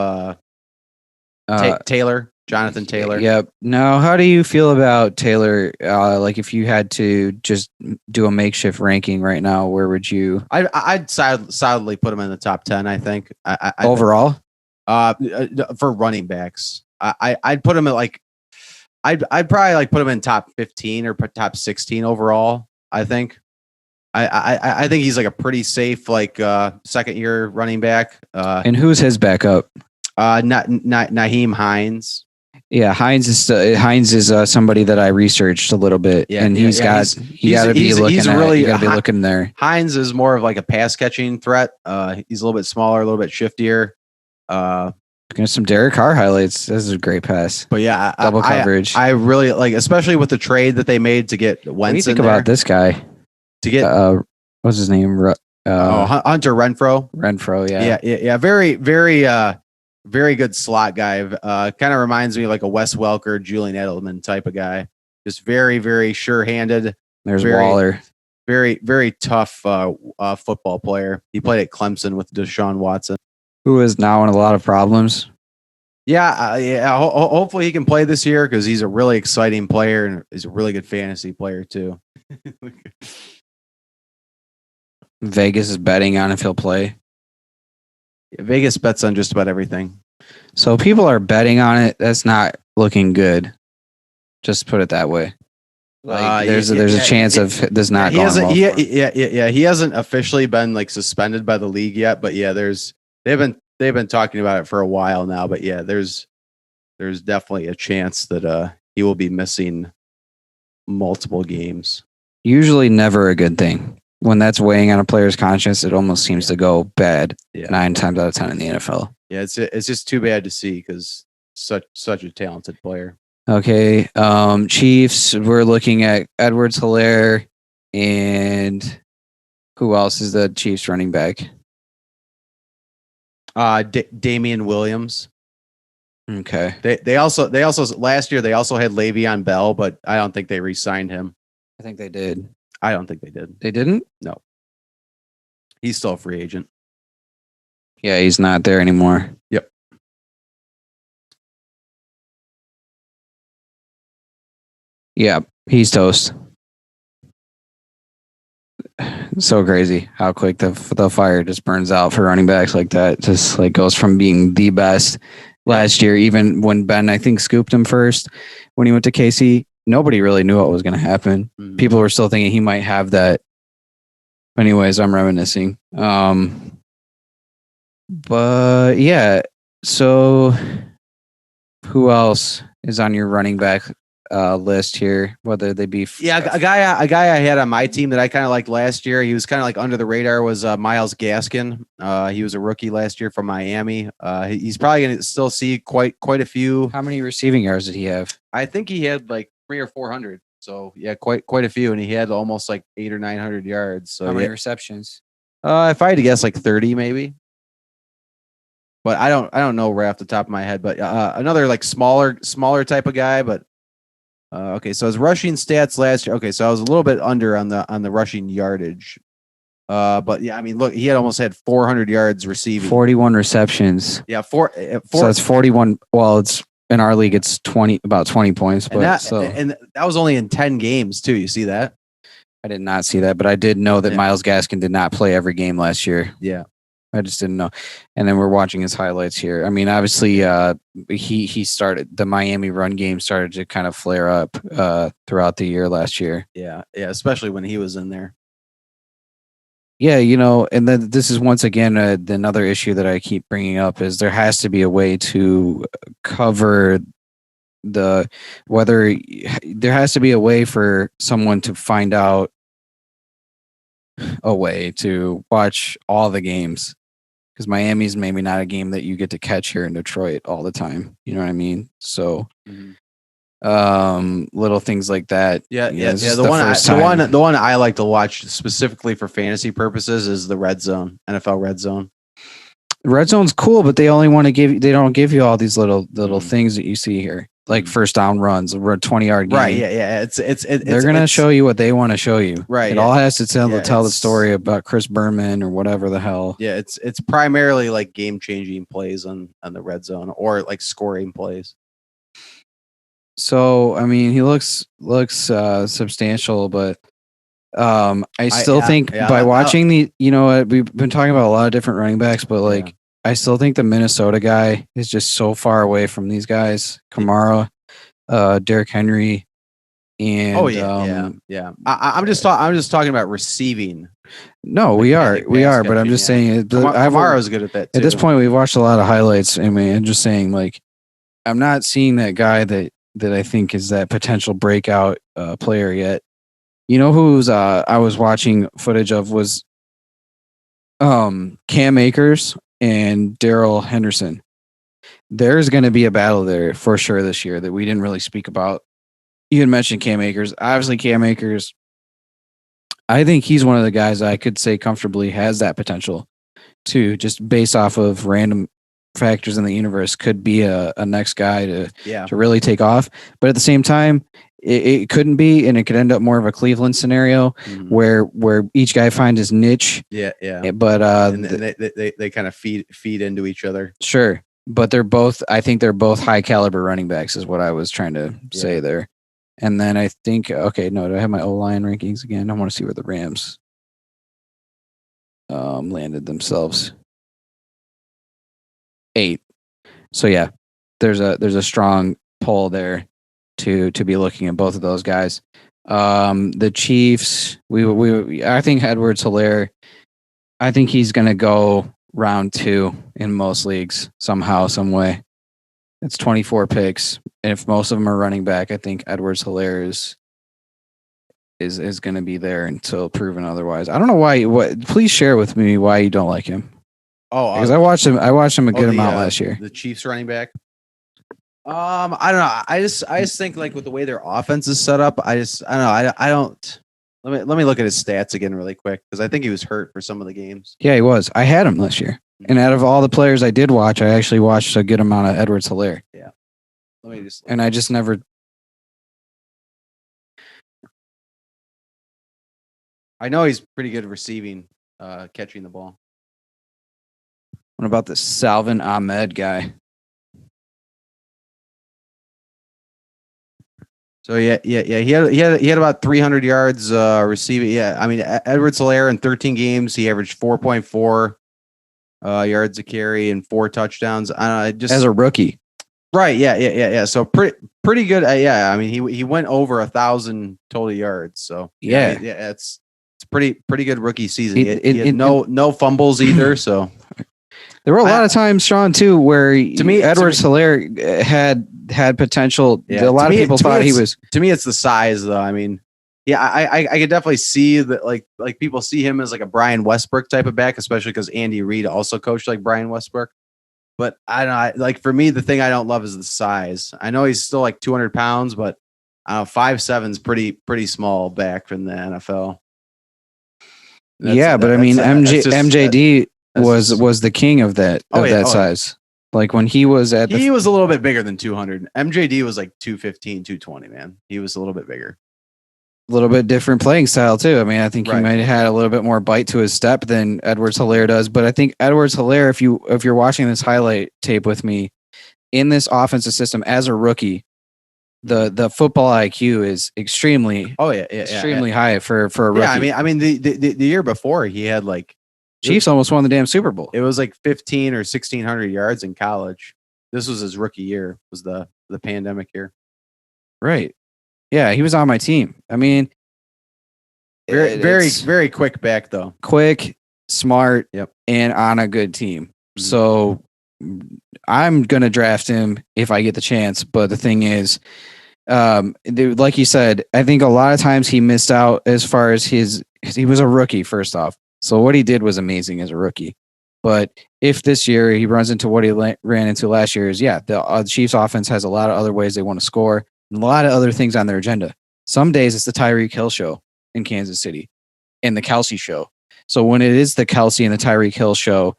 Speaker 2: Taylor, Jonathan Taylor.
Speaker 1: Yep. Now, how do you feel about Taylor? Like, if you had to just do a makeshift ranking right now, where would you?
Speaker 2: I'd solidly put him in the top 10. I think.
Speaker 1: Overall.
Speaker 2: For running backs, I'd put him at like. I'd probably like put him in top 15 or top 16 overall. I think. I think he's like a pretty safe like second year running back.
Speaker 1: And who's his backup?
Speaker 2: Not Nyheim Hines.
Speaker 1: Yeah, Hines is somebody that I researched a little bit, and you got to be looking there.
Speaker 2: Hines is more of like a pass catching threat. He's a little bit smaller, a little bit shiftier.
Speaker 1: Some Derek Carr highlights. This is a great pass.
Speaker 2: But yeah,
Speaker 1: double coverage.
Speaker 2: I really like, especially with the trade that they made to get Wentz.
Speaker 1: What do you think about this guy?
Speaker 2: To get
Speaker 1: what's his name?
Speaker 2: Hunter
Speaker 1: Renfro.
Speaker 2: Yeah. Very, very, very good slot guy. Kind of reminds me of like a Wes Welker, Julian Edelman type of guy. Just very, very sure-handed.
Speaker 1: There's Waller.
Speaker 2: Very, very tough football player. He played at Clemson with Deshaun Watson,
Speaker 1: who is now in a lot of problems.
Speaker 2: Yeah. Hopefully he can play this year, because he's a really exciting player and he's a really good fantasy player too.
Speaker 1: Vegas is betting on if he'll play.
Speaker 2: Yeah, Vegas bets on just about everything.
Speaker 1: So people are betting on it. That's not looking good. Just put it that way. Like there's a chance of this not going well.
Speaker 2: He hasn't officially been like suspended by the league yet, but yeah, they've been talking about it for a while now. But yeah, there's definitely a chance that he will be missing multiple games.
Speaker 1: Usually never a good thing. When that's weighing on a player's conscience, it almost seems to go bad 9 times out of 10 in the NFL.
Speaker 2: Yeah, it's just too bad to see, because such a talented player.
Speaker 1: Okay, Chiefs. We're looking at Edwards-Helaire, and who else is the Chiefs running back?
Speaker 2: Damian Williams.
Speaker 1: Okay.
Speaker 2: They also last year they also had Le'Veon Bell, but I don't think they re-signed him.
Speaker 1: I think they did.
Speaker 2: I don't think they did.
Speaker 1: They didn't?
Speaker 2: No. He's still a free agent.
Speaker 1: Yeah, he's not there anymore.
Speaker 2: Yep.
Speaker 1: Yeah, he's toast. So crazy how quick the fire just burns out for running backs like that. Just like goes from being the best last year, even when Ben, I think, scooped him first when he went to KC. Nobody really knew what was going to happen.
Speaker 2: Mhm.
Speaker 1: People were still thinking he might have that. Anyways, I'm reminiscing. But yeah, so who else is on your running back list here? Whether they be
Speaker 2: a guy I had on my team that I kind of liked last year. He was kind of like under the radar. Was Myles Gaskin. He was a rookie last year from Miami. He's probably going to still see quite a few.
Speaker 1: How many receiving yards did he have?
Speaker 2: I think he had like 300 or 400. So yeah, quite a few, and he had almost like 800 or 900 yards. So
Speaker 1: how many receptions?
Speaker 2: If I had to guess, like 30 maybe. But I don't know right off the top of my head. But another like smaller type of guy. But okay, so his rushing stats last year. Okay, so I was a little bit under on the rushing yardage. But yeah, I mean, look, he almost had 400 yards receiving.
Speaker 1: 41 receptions.
Speaker 2: Yeah, four.
Speaker 1: So that's 41. Well, it's in our league, it's about 20 points. But
Speaker 2: and that was only in 10 games too. You see that?
Speaker 1: I did not see that, but I did know that Myles Gaskin did not play every game last year.
Speaker 2: Yeah.
Speaker 1: I just didn't know. And then we're watching his highlights here. I mean, obviously, he started the Miami run game started to kind of flare up throughout the year last year.
Speaker 2: Yeah, especially when he was in there.
Speaker 1: Yeah, and then this is once again another issue that I keep bringing up is there has to be a way to cover there has to be a way for someone to find out a way to watch all the games. Because Miami's maybe not a game that you get to catch here in Detroit all the time. You know what I mean? So, little things like that.
Speaker 2: Yeah. The one I like to watch specifically for fantasy purposes is the red zone, NFL red zone.
Speaker 1: Red zone's cool, but they only want to they don't give you all these little things that you see here, like first down runs, a 20-yard game.
Speaker 2: Right. Yeah.
Speaker 1: They're gonna show you what they want to show you.
Speaker 2: Right.
Speaker 1: It all has to tell the story about Chris Berman or whatever the hell.
Speaker 2: Yeah. It's primarily like game changing plays on the red zone or like scoring plays.
Speaker 1: So I mean, he looks substantial, but I still think by watching we've been talking about a lot of different running backs, but like I still think the Minnesota guy is just so far away from these guys. Kamara, Derrick Henry, and
Speaker 2: I'm just talking about receiving.
Speaker 1: No, we are, but I'm just saying
Speaker 2: Kamara's good at that too.
Speaker 1: At this point, we've watched a lot of highlights. I mean, I'm just saying, like, I'm not seeing that guy that I think is that potential breakout player yet. You know who's I was watching footage of was Cam Akers and Darrell Henderson. There's going to be a battle there for sure this year that we didn't really speak about. You had mentioned Cam Akers. Obviously, Cam Akers, I think he's one of the guys I could say comfortably has that potential to, just based off of random factors in the universe, could be a next guy to really take off. But at the same time, it couldn't be, and it could end up more of a Cleveland scenario where each guy finds his niche.
Speaker 2: Yeah.
Speaker 1: But
Speaker 2: and they kind of feed into each other.
Speaker 1: Sure, but I think they're both high caliber running backs, is what I was trying to say there. And then I think, do I have my O-line rankings again? I want to see where the Rams landed themselves. 8. So yeah, there's a strong pull there to be looking at both of those guys. The Chiefs, I think Edwards-Helaire, I think he's going to go round 2 in most leagues somehow, some way. It's 24 picks, and if most of them are running back, I think Edwards-Helaire is going to be there until proven otherwise. I don't know why. Please share with me why you don't like him.
Speaker 2: Oh,
Speaker 1: because I watched him a good amount last year.
Speaker 2: The Chiefs running back. I don't know. I just think, like, with the way their offense is set up, I don't know. I don't. Let me look at his stats again really quick, because I think he was hurt for some of the games.
Speaker 1: Yeah, he was. I had him last year. And out of all the players I did watch, I actually watched a good amount of Edwards-Helaire.
Speaker 2: Yeah. Let me just.
Speaker 1: And I just never.
Speaker 2: I know he's pretty good receiving, catching the ball.
Speaker 1: What about the Salvin Ahmed guy?
Speaker 2: So yeah. He had about 300 yards receiving. Yeah, I mean Edwards-Helaire in 13 games, he averaged 4.4 yards a carry and 4 touchdowns. Just
Speaker 1: as a rookie.
Speaker 2: Right. Yeah. So pretty good. Yeah. I mean, he went over 1,000 total yards. So
Speaker 1: yeah,
Speaker 2: it's pretty good rookie season. He had no fumbles either. So
Speaker 1: there were a lot of times, Sean, too, where to me Edwards-Helaire had potential.
Speaker 2: Yeah,
Speaker 1: a lot of people thought he was.
Speaker 2: To me, it's the size, though. I mean, yeah, I could definitely see that. Like people see him as like a Brian Westbrook type of back, especially because Andy Reid also coached like Brian Westbrook. But I don't know. Like for me, the thing I don't love is the size. I know he's still like 200 pounds, but 5'7" is pretty small back from the NFL.
Speaker 1: But I mean, MJD was the king of that size. Like when he was
Speaker 2: he was a little bit bigger than 200. MJD was like 215, 220. Man, he was a little bit bigger.
Speaker 1: A little bit different playing style too. I mean, I think he might have had a little bit more bite to his step than Edwards-Helaire does. But I think Edwards-Helaire, if you're watching this highlight tape with me, in this offensive system as a rookie, the football IQ is extremely high for a rookie.
Speaker 2: Yeah, I mean the year before he had like
Speaker 1: Chiefs almost won the damn Super Bowl.
Speaker 2: It was like 1,500 or 1,600 yards in college. This was his rookie year. Was the pandemic year?
Speaker 1: Right. Yeah, he was on my team. I mean,
Speaker 2: very quick back though.
Speaker 1: Quick, smart, and on a good team. Mm-hmm. So I'm gonna draft him if I get the chance. But the thing is, like you said, I think a lot of times he missed out as far as he was a rookie first off. So what he did was amazing as a rookie. But if this year he runs into what he ran into last year, is the Chiefs offense has a lot of other ways they want to score. A lot of other things on their agenda. Some days it's the Tyreek Hill show in Kansas City and the Kelsey show. So when it is the Kelsey and the Tyreek Hill show,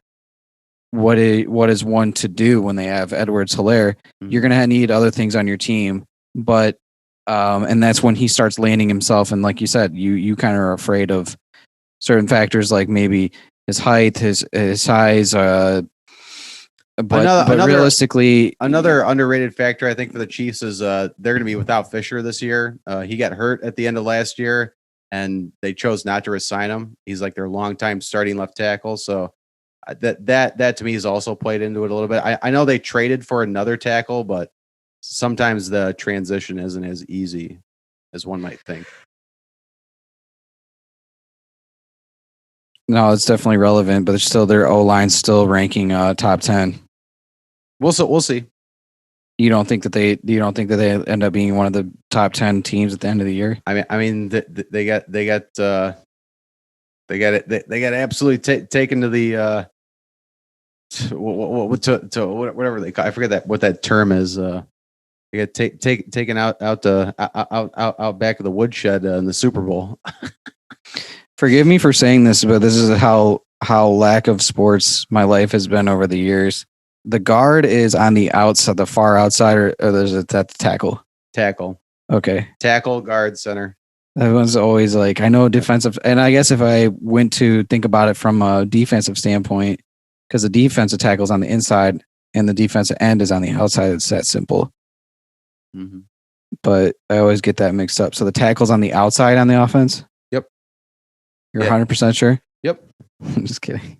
Speaker 1: what is one to do when they have Edwards-Helaire? You're going to need other things on your team. But and that's when he starts landing himself. And like you said, you kind of are afraid of certain factors like maybe his height, his size, but realistically,
Speaker 2: another underrated factor I think for the Chiefs is they're going to be without Fisher this year. He got hurt at the end of last year, and they chose not to re-sign him. He's like their longtime starting left tackle, so that to me has also played into it a little bit. I know they traded for another tackle, but sometimes the transition isn't as easy as one might think.
Speaker 1: No, it's definitely relevant, but still their O-line's still ranking top 10.
Speaker 2: We'll see.
Speaker 1: You don't think that they end up being one of the top 10 teams at the end of the year?
Speaker 2: I mean they got absolutely taken to the whatever they call. I forget what that term is. They got taken out back of the woodshed in the Super Bowl.
Speaker 1: Forgive me for saying this, but this is how lack of sports my life has been over the years. The guard is on the outside, the far outside, or there's at the tackle.
Speaker 2: Tackle.
Speaker 1: Okay.
Speaker 2: Tackle, guard, center.
Speaker 1: Everyone's always like, I know defensive, and I guess if I went to think about it from a defensive standpoint, because the defensive tackle is on the inside and the defensive end is on the outside, it's that simple.
Speaker 2: Mm-hmm.
Speaker 1: But I always get that mixed up. So the tackle's on the outside on the offense?
Speaker 2: Yep.
Speaker 1: You're 100% sure?
Speaker 2: Yep.
Speaker 1: I'm just kidding.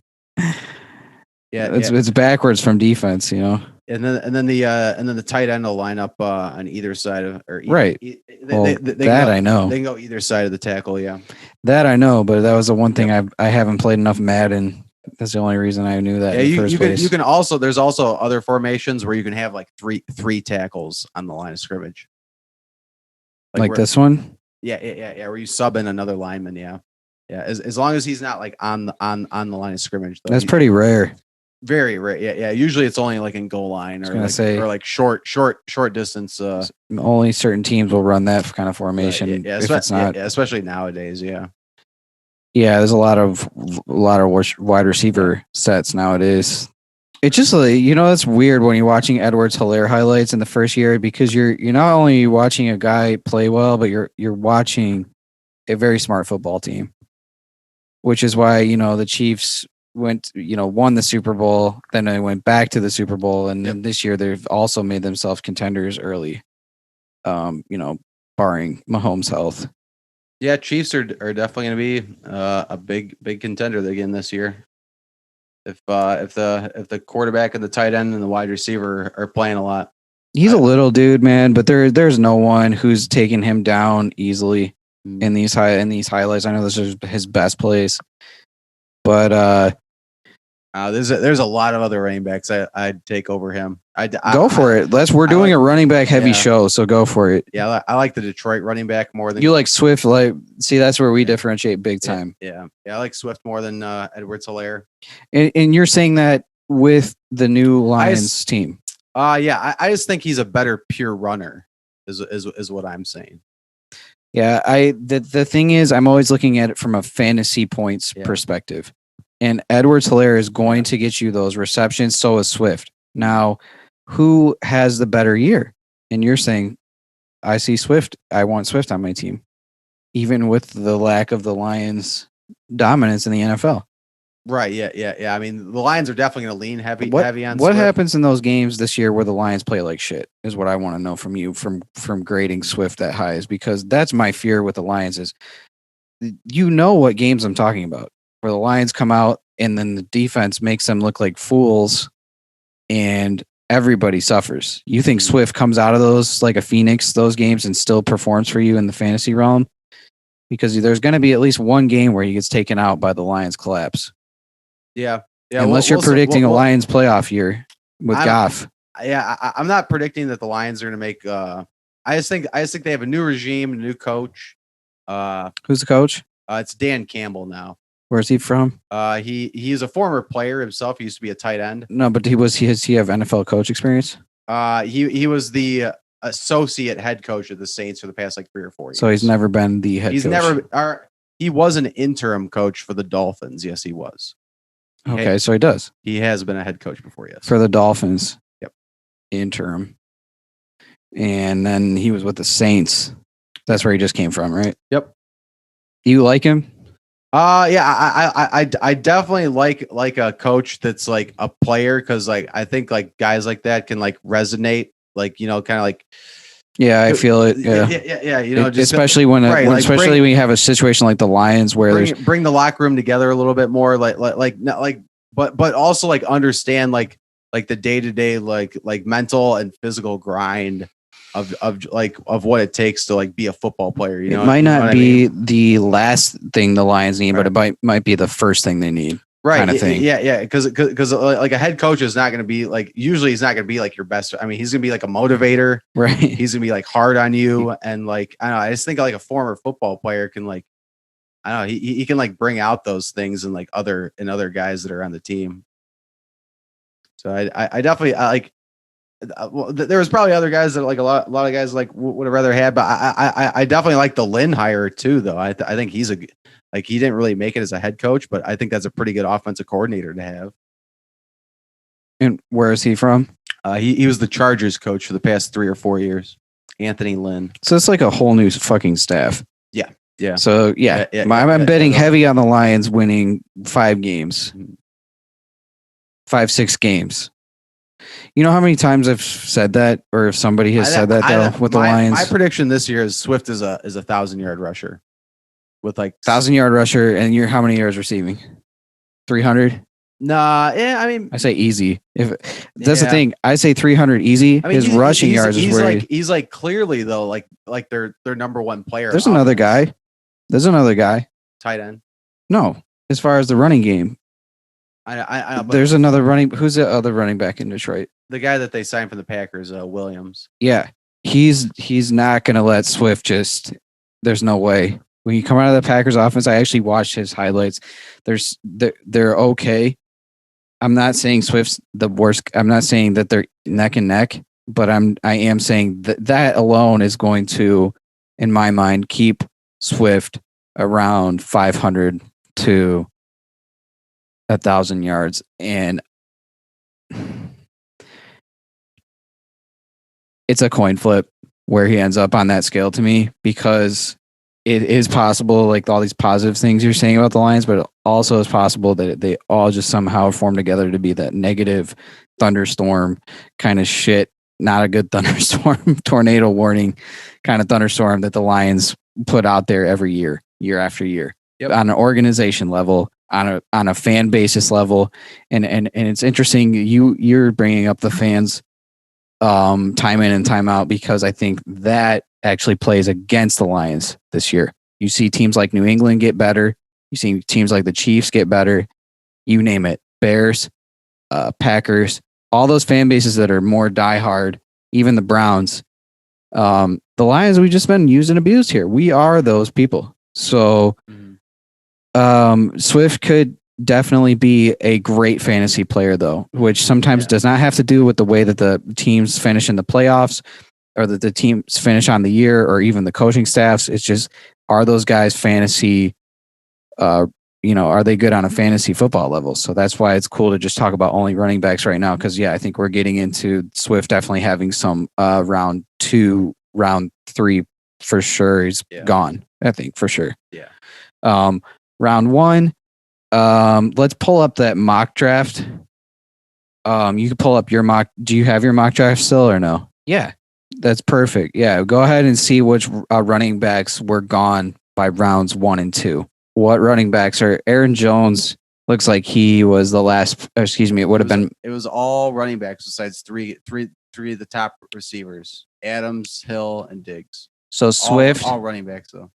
Speaker 2: Yeah,
Speaker 1: it's backwards from defense, you know.
Speaker 2: And then the tight end will line up on either side of
Speaker 1: right. I know
Speaker 2: they can go either side of the tackle. Yeah,
Speaker 1: that I know, but that was the one thing I haven't played enough Madden. That's the only reason I knew that.
Speaker 2: Yeah, you can also there's also other formations where you can have like three tackles on the line of scrimmage,
Speaker 1: like this one.
Speaker 2: Yeah, where you sub in another lineman. Yeah, as long as he's not like on the line of scrimmage.
Speaker 1: That's pretty rare.
Speaker 2: Very rare. Yeah. Usually it's only like in goal line or like short distance.
Speaker 1: Only certain teams will run that kind of formation.
Speaker 2: Right, yeah, if it's not, especially nowadays. Yeah.
Speaker 1: Yeah, there's a lot of wide receiver sets nowadays. It's just like, it's weird when you're watching Edwards-Helaire highlights in the first year, because you're not only watching a guy play well, but you're watching a very smart football team, which is why the Chiefs won the Super Bowl, then they went back to the Super Bowl, and then this year they've also made themselves contenders early. Barring Mahomes' health.
Speaker 2: Yeah, Chiefs are definitely going to be a big contender again this year. If the quarterback and the tight end and the wide receiver are playing a lot.
Speaker 1: He's a little dude, man, but there's no one who's taking him down easily in these highlights. I know this is his best plays, but
Speaker 2: there's a lot of other running backs I'd take over him.
Speaker 1: Go for it. We're doing a running back heavy show, so go for it.
Speaker 2: Yeah, I like the Detroit running back more than
Speaker 1: you like Swift. See, that's where we differentiate big time.
Speaker 2: Yeah, I like Swift more than Edwards-Helaire.
Speaker 1: And you're saying that with the new Lions team.
Speaker 2: Yeah, I just think he's a better pure runner, is what I'm saying.
Speaker 1: Yeah, the thing is, I'm always looking at it from a fantasy points perspective, and Edwards-Helaire is going to get you those receptions. So is Swift. Now, who has the better year? And you're saying, I see Swift. I want Swift on my team, even with the lack of the Lions' dominance in the NFL.
Speaker 2: Right. Yeah. I mean, the Lions are definitely going to lean heavy on
Speaker 1: what
Speaker 2: Swift.
Speaker 1: happens in those games this year where the Lions play like shit is what I want to know from you from grading Swift that high, is because that's my fear with the Lions is, what games I'm talking about, where the Lions come out and then the defense makes them look like fools and everybody suffers. You think Swift comes out of those like a phoenix, those games, and still performs for you in the fantasy realm? Because there's going to be at least one game where he gets taken out by the Lions collapse.
Speaker 2: Yeah.
Speaker 1: Unless you're predicting a Lions playoff year with Goff.
Speaker 2: Yeah, I'm not predicting that the Lions are going to make. I just think they have a new regime, a new coach.
Speaker 1: Who's the coach?
Speaker 2: It's Dan Campbell now.
Speaker 1: Where's he from?
Speaker 2: He's a former player himself. He used to be a tight end.
Speaker 1: No, but does he have NFL coach experience?
Speaker 2: He was the associate head coach of the Saints for the past 3 or 4 years.
Speaker 1: So he's never been the head coach.
Speaker 2: He was an interim coach for the Dolphins. Yes, he was.
Speaker 1: Okay, so he does.
Speaker 2: He has been a head coach before, yes.
Speaker 1: For the Dolphins.
Speaker 2: Yep.
Speaker 1: Interim. And then he was with the Saints. That's where he just came from, right?
Speaker 2: Yep.
Speaker 1: You like him?
Speaker 2: Yeah, I definitely like a coach that's like a player, because I think guys like that can resonate, kind of like.
Speaker 1: Yeah, I feel it. Yeah. Especially when you have a situation like the Lions where
Speaker 2: bring the locker room together a little bit more, but also understand the day-to-day mental and physical grind of what it takes to be a football player.
Speaker 1: It might not be the last thing the Lions need, but it might be the first thing they need.
Speaker 2: Right.
Speaker 1: Kind of thing.
Speaker 2: Yeah. Because a head coach is not going to be usually he's not going to be your best. I mean, he's going to be a motivator.
Speaker 1: Right.
Speaker 2: He's going to be hard on you. And I don't know, I just think a former football player can I don't know, he can bring out those things in other guys that are on the team. So I definitely there was probably other guys that a lot of guys would have rather had, but I definitely like the Lynn hire too, though. I think he's he didn't really make it as a head coach, but I think that's a pretty good offensive coordinator to have.
Speaker 1: And where is he from?
Speaker 2: He was the Chargers coach for the past 3 or 4 years. Anthony Lynn.
Speaker 1: So it's a whole new fucking staff.
Speaker 2: Yeah.
Speaker 1: So I'm betting heavy on the Lions winning 5 games, 5-6 games. You know how many times I've said that, or if somebody has said that though with the Lions?
Speaker 2: My prediction this year is Swift is a 1,000-yard rusher with
Speaker 1: 1,000-yard rusher, and you're how many yards receiving? 300?
Speaker 2: Nah, yeah, I mean,
Speaker 1: I say easy. If that's the thing, I say 300 easy. I mean, his rushing yards is where
Speaker 2: he's clearly though like their number one player.
Speaker 1: There's another guy.
Speaker 2: Tight end.
Speaker 1: No, as far as the running game.
Speaker 2: I know,
Speaker 1: there's another running. Who's the other running back in Detroit?
Speaker 2: The guy that they signed from the Packers, Williams.
Speaker 1: Yeah, he's not going to let Swift just. There's no way. When you come out of the Packers offense, I actually watched his highlights. They're okay. I'm not saying Swift's the worst. I'm not saying that they're neck and neck, but I am saying that alone is going to, in my mind, keep Swift around 500 to 1,000 yards, and it's a coin flip where he ends up on that scale to me, because it is possible, like all these positive things you're saying about the Lions, but it also is possible that they all just somehow form together to be that negative thunderstorm kind of shit. Not a good thunderstorm, tornado warning kind of thunderstorm that the Lions put out there every year, year after year, on an organization level, on a fan basis level, and it's interesting you're bringing up the fans time in and time out, because I think that actually plays against the Lions this year. You see teams like New England get better. You see teams like the Chiefs get better. You name it. Bears, Packers, all those fan bases that are more diehard, even the Browns. The Lions, we've just been used and abused here. We are those people. So Swift could definitely be a great fantasy player, though, which sometimes does not have to do with the way that the teams finish in the playoffs or that the teams finish on the year or even the coaching staffs. It's just, are those guys fantasy, are they good on a fantasy football level? So that's why it's cool to just talk about only running backs right now. Cause I think we're getting into Swift definitely having some round 2, round 3 for sure. He's gone, I think, for sure.
Speaker 2: Yeah.
Speaker 1: Round 1, let's pull up that mock draft. You can pull up your mock. Do you have your mock draft still or no? Yeah, that's perfect. Yeah, go ahead and see which running backs were gone by rounds 1 and 2. What running backs are? Aaron Jones looks like he was the last. Excuse me, it would have been.
Speaker 2: It was all running backs besides three of the top receivers: Adams, Hill, and Diggs.
Speaker 1: So Swift,
Speaker 2: all running backs though.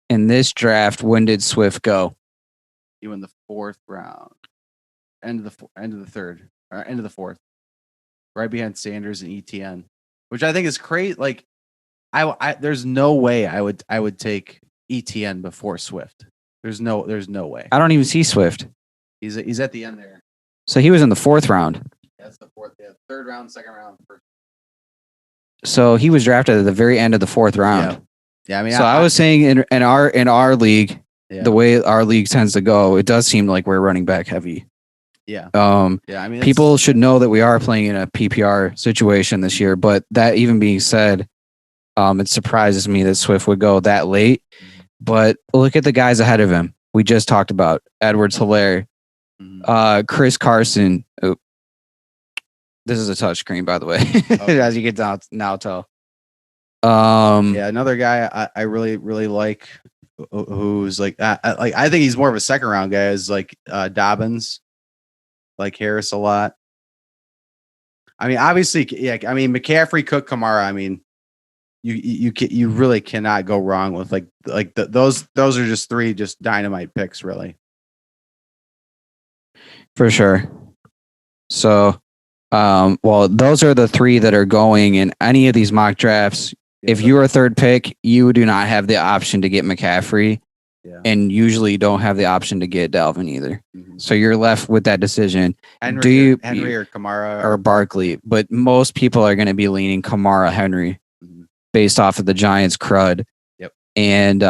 Speaker 1: In this draft, when did Swift go?
Speaker 2: He went the 4th round, end of the third, or end of the 4th, right behind Sanders and ETN, which I think is crazy. Like, I there's no way I would take ETN before Swift. There's no way.
Speaker 1: I don't even see Swift.
Speaker 2: He's at the end there.
Speaker 1: So he was in the 4th round.
Speaker 2: That's the 4th. Yeah, 3rd round, 2nd round, 1st.
Speaker 1: So he was drafted at the very end of the 4th round.
Speaker 2: Yeah, I mean,
Speaker 1: so I was saying in our league, the way our league tends to go, it does seem like we're running back heavy.
Speaker 2: Yeah.
Speaker 1: I mean, people should know that we are playing in a PPR situation this year. But that even being said, it surprises me that Swift would go that late. But look at the guys ahead of him. We just talked about Edwards-Helaire, Chris Carson. Oh, this is a touch screen, by the way, as you can now tell.
Speaker 2: Another guy I really like, who's like I think he's more of a 2nd round guy, is like Dobbins. Like Harris a lot. I mean, obviously, I mean, McCaffrey, Cook, Kamara. I mean, you really cannot go wrong with those are just 3 just dynamite picks, really.
Speaker 1: For sure. So, well, those are the 3 that are going in any of these mock drafts. If you are 3rd pick, you do not have the option to get McCaffrey, and usually don't have the option to get Dalvin either. So you're left with that decision.
Speaker 2: Henry or Kamara
Speaker 1: or Barkley? But most people are going to be leaning Kamara Henry based off of the Giants crud.
Speaker 2: Yep.
Speaker 1: And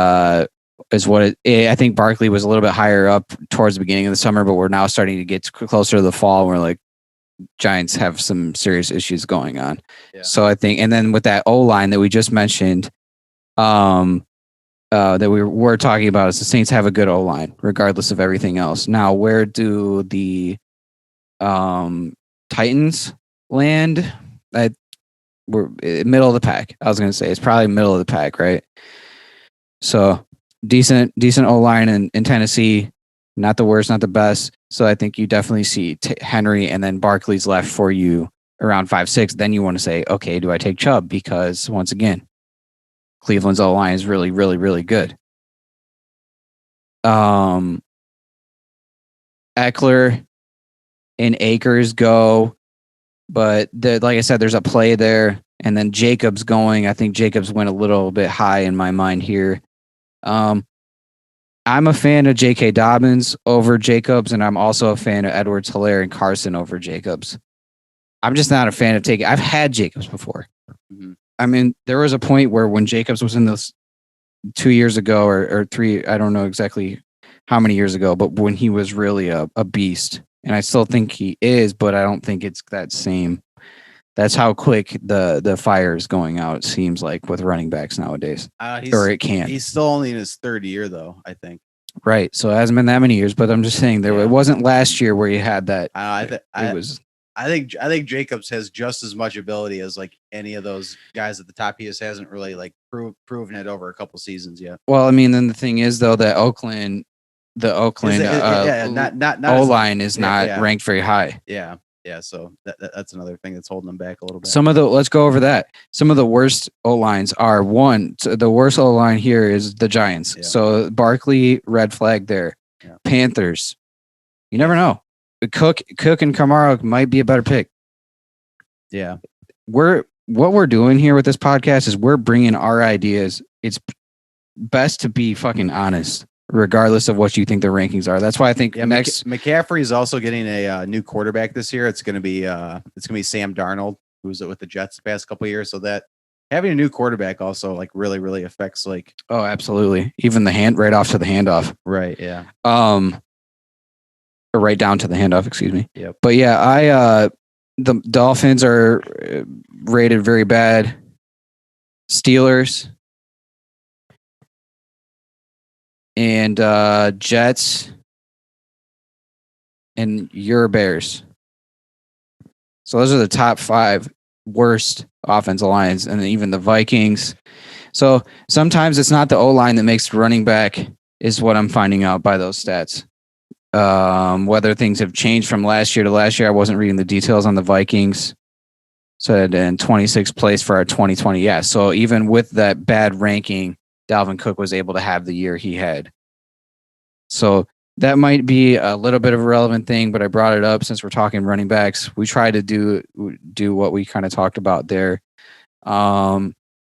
Speaker 1: is what I think Barkley was a little bit higher up towards the beginning of the summer, but we're now starting to get closer to the fall. We're like, Giants have some serious issues going on. Yeah. So I think, and then with that O-line that we just mentioned, that we were talking about, is the Saints have a good O-line regardless of everything else. Now, where do the Titans land? We're middle of the pack. I was going to say it's probably middle of the pack, right? So decent O-line in Tennessee. Not the worst, not the best. So I think you definitely see Henry, and then Barkley's left for you around 5-6. Then you want to say, okay, do I take Chubb? Because once again, Cleveland's O-line is really, really, really good. Eckler and Akers go, but like I said, there's a play there. And then Jacobs going. I think Jacobs went a little bit high in my mind here. I'm a fan of J.K. Dobbins over Jacobs, and I'm also a fan of Edwards-Helaire and Carson over Jacobs. I'm just not a fan of taking. I've had Jacobs before. Mm-hmm. I mean, there was a point where when Jacobs was in this 2 years ago or 3, I don't know exactly how many years ago, but when he was really a beast, and I still think he is, but I don't think it's that same That's how quick the fire is going out. It seems like with running backs nowadays, or it can.
Speaker 2: He's still only in his third year, though. I think.
Speaker 1: Right. So it hasn't been that many years, but I'm just saying it wasn't last year where you had that.
Speaker 2: I think Jacobs has just as much ability as like any of those guys at the top. He just hasn't really like proven it over a couple seasons yet.
Speaker 1: Well, I mean, then the thing is though that Oakland O-line is not ranked very high.
Speaker 2: Yeah, so that's another thing that's holding them back a little bit.
Speaker 1: Let's go over that. Some of the worst O-lines are the worst O-line here is the Giants. Yeah. So Barkley, red flag there. Yeah. Panthers, you never know. Cook and Kamara might be a better pick.
Speaker 2: Yeah.
Speaker 1: What we're doing here with this podcast is we're bringing our ideas. It's best to be fucking honest, regardless of what you think the rankings are. That's why I think next
Speaker 2: McCaffrey is also getting a new quarterback this year. It's going to be Sam Darnold, who's with the Jets the past couple of years. So that having a new quarterback also like really, really affects like.
Speaker 1: Oh, absolutely. Even the right off to the handoff.
Speaker 2: Right. Yeah.
Speaker 1: Or right down to the handoff. Excuse me.
Speaker 2: Yep.
Speaker 1: But yeah, the Dolphins are rated very bad. Steelers. And Jets and your Bears. So those are the top 5 worst offensive lines, and even the Vikings. So sometimes it's not the O-line that makes running back, is what I'm finding out by those stats. Whether things have changed from last year to last year, I wasn't reading the details on the Vikings. Said in 26th place for our 2020. Yeah, so even with that bad ranking, Dalvin Cook was able to have the year he had. So that might be a little bit of a relevant thing, but I brought it up since we're talking running backs. We try to do what we kind of talked about there.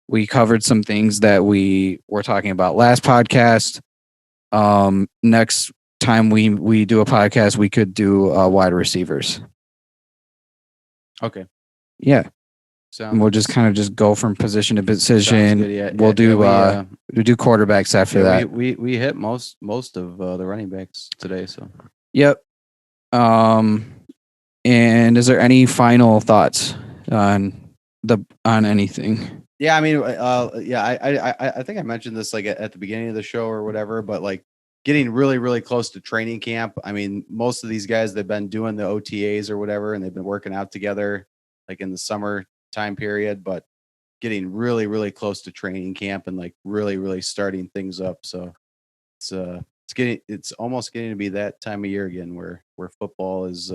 Speaker 1: We covered some things that we were talking about last podcast. Next time we do a podcast, we could do wide receivers.
Speaker 2: Okay.
Speaker 1: Yeah. So we'll just kind of just go from position to position.
Speaker 2: Yeah.
Speaker 1: We'll do quarterbacks after that.
Speaker 2: We hit most of the running backs today. So.
Speaker 1: Yep. And is there any final thoughts on anything?
Speaker 2: Yeah, I mean, I think I mentioned this like at the beginning of the show or whatever, but like getting really, really close to training camp. I mean, most of these guys, they've been doing the OTAs or whatever, and they've been working out together like in the summer time period, but getting really, really close to training camp and like really, really starting things up. So it's almost getting to be that time of year again where football is,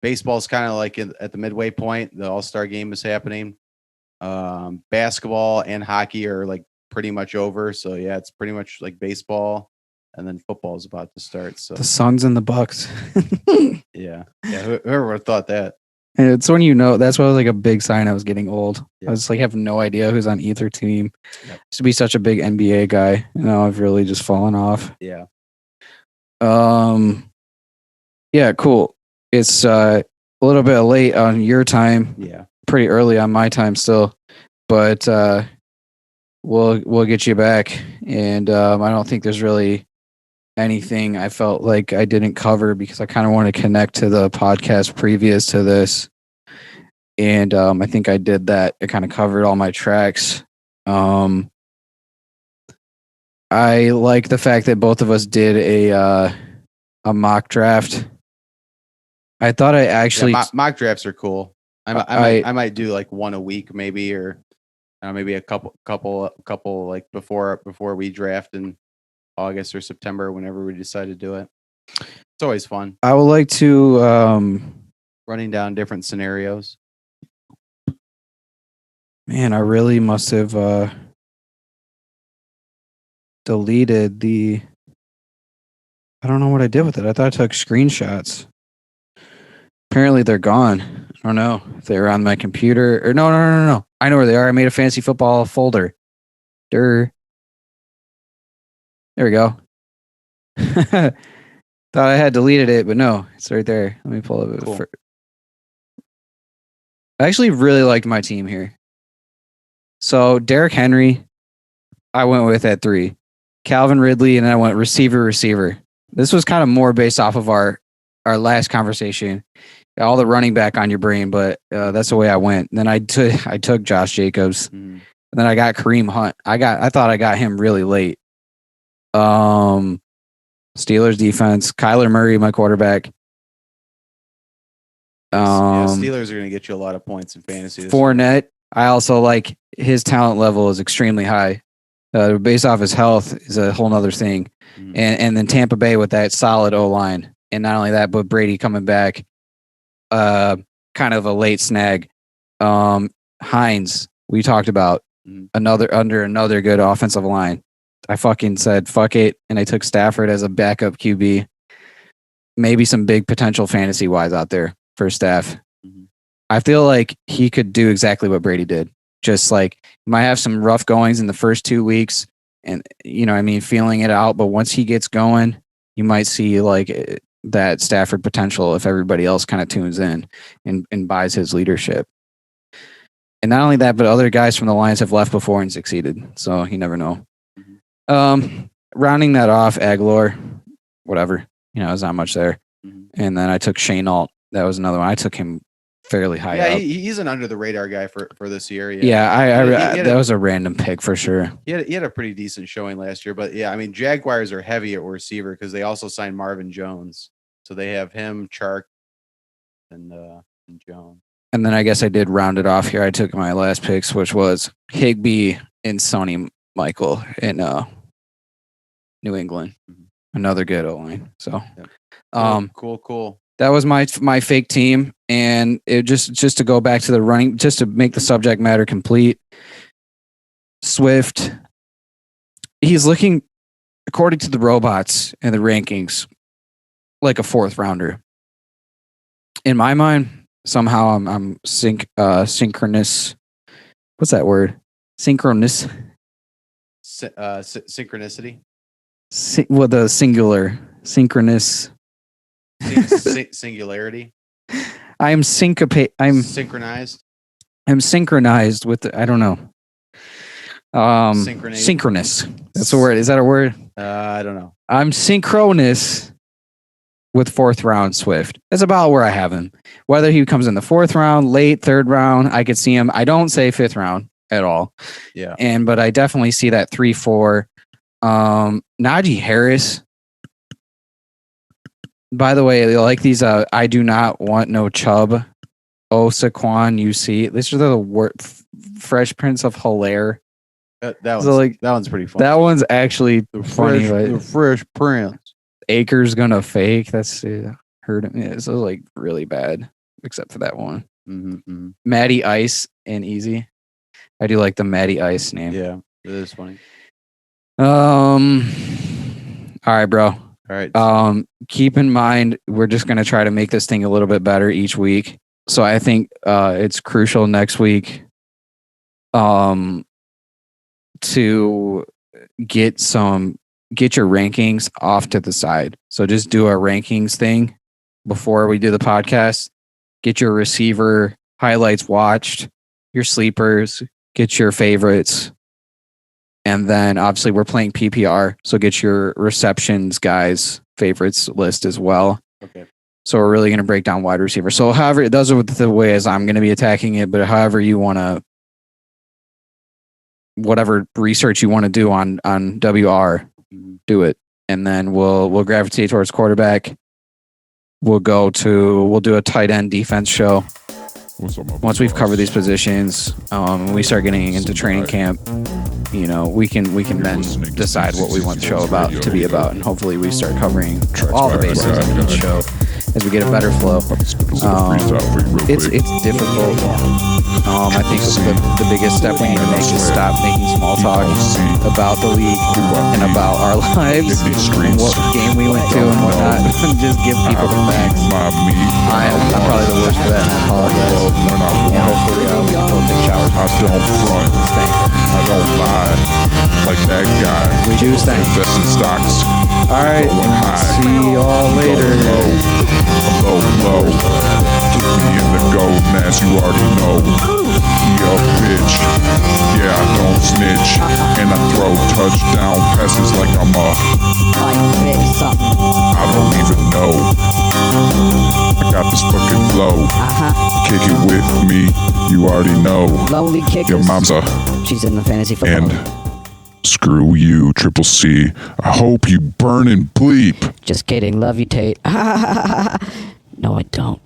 Speaker 2: baseball's kind of like at the midway point. The All-Star game is happening. Basketball and hockey are like pretty much over. So yeah, it's pretty much like baseball, and then football is about to start. So
Speaker 1: the Suns and the Bucks.
Speaker 2: yeah. Whoever would have thought that.
Speaker 1: And it's when that's why it was like a big sign I was getting old. Yeah. I was like, have no idea who's on either team. Yep. Used to be such a big NBA guy. Now I've really just fallen off.
Speaker 2: Yeah.
Speaker 1: Yeah, cool. It's a little bit late on your time.
Speaker 2: Yeah.
Speaker 1: Pretty early on my time still. But we'll get you back. And I don't think there's really anything I felt like I didn't cover, because I kind of want to connect to the podcast previous to this. And I think I did that. I kind of covered all my tracks. I like the fact that both of us did a mock draft. I thought I actually
Speaker 2: mock drafts are cool. I might do like one a week maybe, or maybe a couple like before we draft in August or September, whenever we decide to do it. It's always fun.
Speaker 1: I would like to
Speaker 2: running down different scenarios.
Speaker 1: Man, I really must have deleted the. I don't know what I did with it. I thought I took screenshots. Apparently they're gone. I don't know if they're on my computer or no. I know where they are. I made a fantasy football folder. There we go. Thought I had deleted it, but no, it's right there. Let me pull it. Cool. I actually really liked my team here. So Derrick Henry, I went with at 3. Calvin Ridley, and I went receiver. This was kind of more based off of our last conversation. all the running back on your brain, but that's the way I went. And then I took Josh Jacobs, and then I got Kareem Hunt. I thought I got him really late. Steelers defense, Kyler Murray, my quarterback.
Speaker 2: Steelers are going to get you a lot of points in fantasy.
Speaker 1: Fournette, I also like his talent level is extremely high. Based off his health is a whole nother thing. And then Tampa Bay with that solid O-line. And not only that, but Brady coming back, kind of a late snag. Hines, we talked about another good offensive line. I fucking said, fuck it. And I took Stafford as a backup QB. Maybe some big potential fantasy wise out there for Staff. I feel like he could do exactly what Brady did. Just like, he might have some rough goings in the first 2 weeks and, feeling it out. But once he gets going, you might see like that Stafford potential if everybody else kind of tunes in and buys his leadership. And not only that, but other guys from the Lions have left before and succeeded. So you never know. Rounding that off, Aguilar, whatever, there's not much there. And then I took Shane Alt. That was another one. I took him fairly high up.
Speaker 2: He's an under the radar guy for this year.
Speaker 1: That was a random pick for sure.
Speaker 2: He had a pretty decent showing last year, but Jaguars are heavy at receiver because they also signed Marvin Jones. So they have him, Chark, and Jones.
Speaker 1: And then I guess I did round it off here. I took my last picks, which was Higbee and Sonny Michael in New England. Another good O-line. So,
Speaker 2: cool.
Speaker 1: That was my fake team, and it just to go back to the running, just to make the subject matter complete. Swift, he's looking, according to the robots and the rankings, like a 4th rounder. In my mind, somehow I'm synchronous. What's that word? Synchronous.
Speaker 2: Synchronicity.
Speaker 1: The singular synchronous.
Speaker 2: Singularity.
Speaker 1: I'm
Speaker 2: synchronized.
Speaker 1: I'm synchronized with I don't know. Synchronous. That's a word. Is that a word?
Speaker 2: I don't know.
Speaker 1: I'm synchronous with 4th round Swift. That's about where I have him. Whether he comes in the 4th round, late 3rd round, I could see him. I don't say 5th round at all.
Speaker 2: Yeah.
Speaker 1: But I definitely see that 3-4. Najee Harris. By the way, like these, I do not want no Chubb, Saquon, UC. These are the Fresh Prince of Hilaire.
Speaker 2: That one's pretty funny.
Speaker 1: That one's actually funny.
Speaker 2: The Fresh Prince.
Speaker 1: Akers gonna fake. That's hurt him. Yeah, so like really bad, except for that one. Matty Ice and Easy. I do like the Matty Ice name.
Speaker 2: Yeah, it is funny.
Speaker 1: All right, bro.
Speaker 2: All right.
Speaker 1: Keep in mind, we're just going to try to make this thing a little bit better each week. So I think it's crucial next week to get your rankings off to the side. So just do a rankings thing before we do the podcast. Get your receiver highlights watched, your sleepers, get your favorites. And then obviously we're playing PPR, so get your receptions guys favorites list as well.
Speaker 2: Okay.
Speaker 1: So we're really going to break down wide receiver. So however, those are the ways I'm going to be attacking it, but however you want to, whatever research you want to do on WR, do it. And then we'll gravitate towards quarterback. We'll do a tight end defense show. Once we've covered these positions, we start getting into training camp, we can then decide what we want the show to be about, and hopefully we start covering all the bases in each show as we get a better flow. It's difficult. I think the biggest step we need to make is stop making small talk about the league and about our lives and what game we went to and whatnot, and just give people the facts. I'm probably the worst for that, and I apologize. And hopefully we can go take showers.
Speaker 3: I don't front. I don't lie like that guy.
Speaker 1: We do things.
Speaker 3: Invest in stocks.
Speaker 1: All right. See y'all later.
Speaker 3: Low. Me in the gold mask, you already know. He a bitch. Yeah, I don't snitch. And I throw touchdown passes like I'm a.
Speaker 4: Like something.
Speaker 3: I don't even know. I got this fucking flow. Kick it with me, you already know.
Speaker 4: Lonely kickers.
Speaker 3: Your mom's a
Speaker 4: She's in the fantasy football.
Speaker 3: and screw you, Triple C. I hope you burn and bleep.
Speaker 4: Just kidding. Love you, Tate. No, I don't.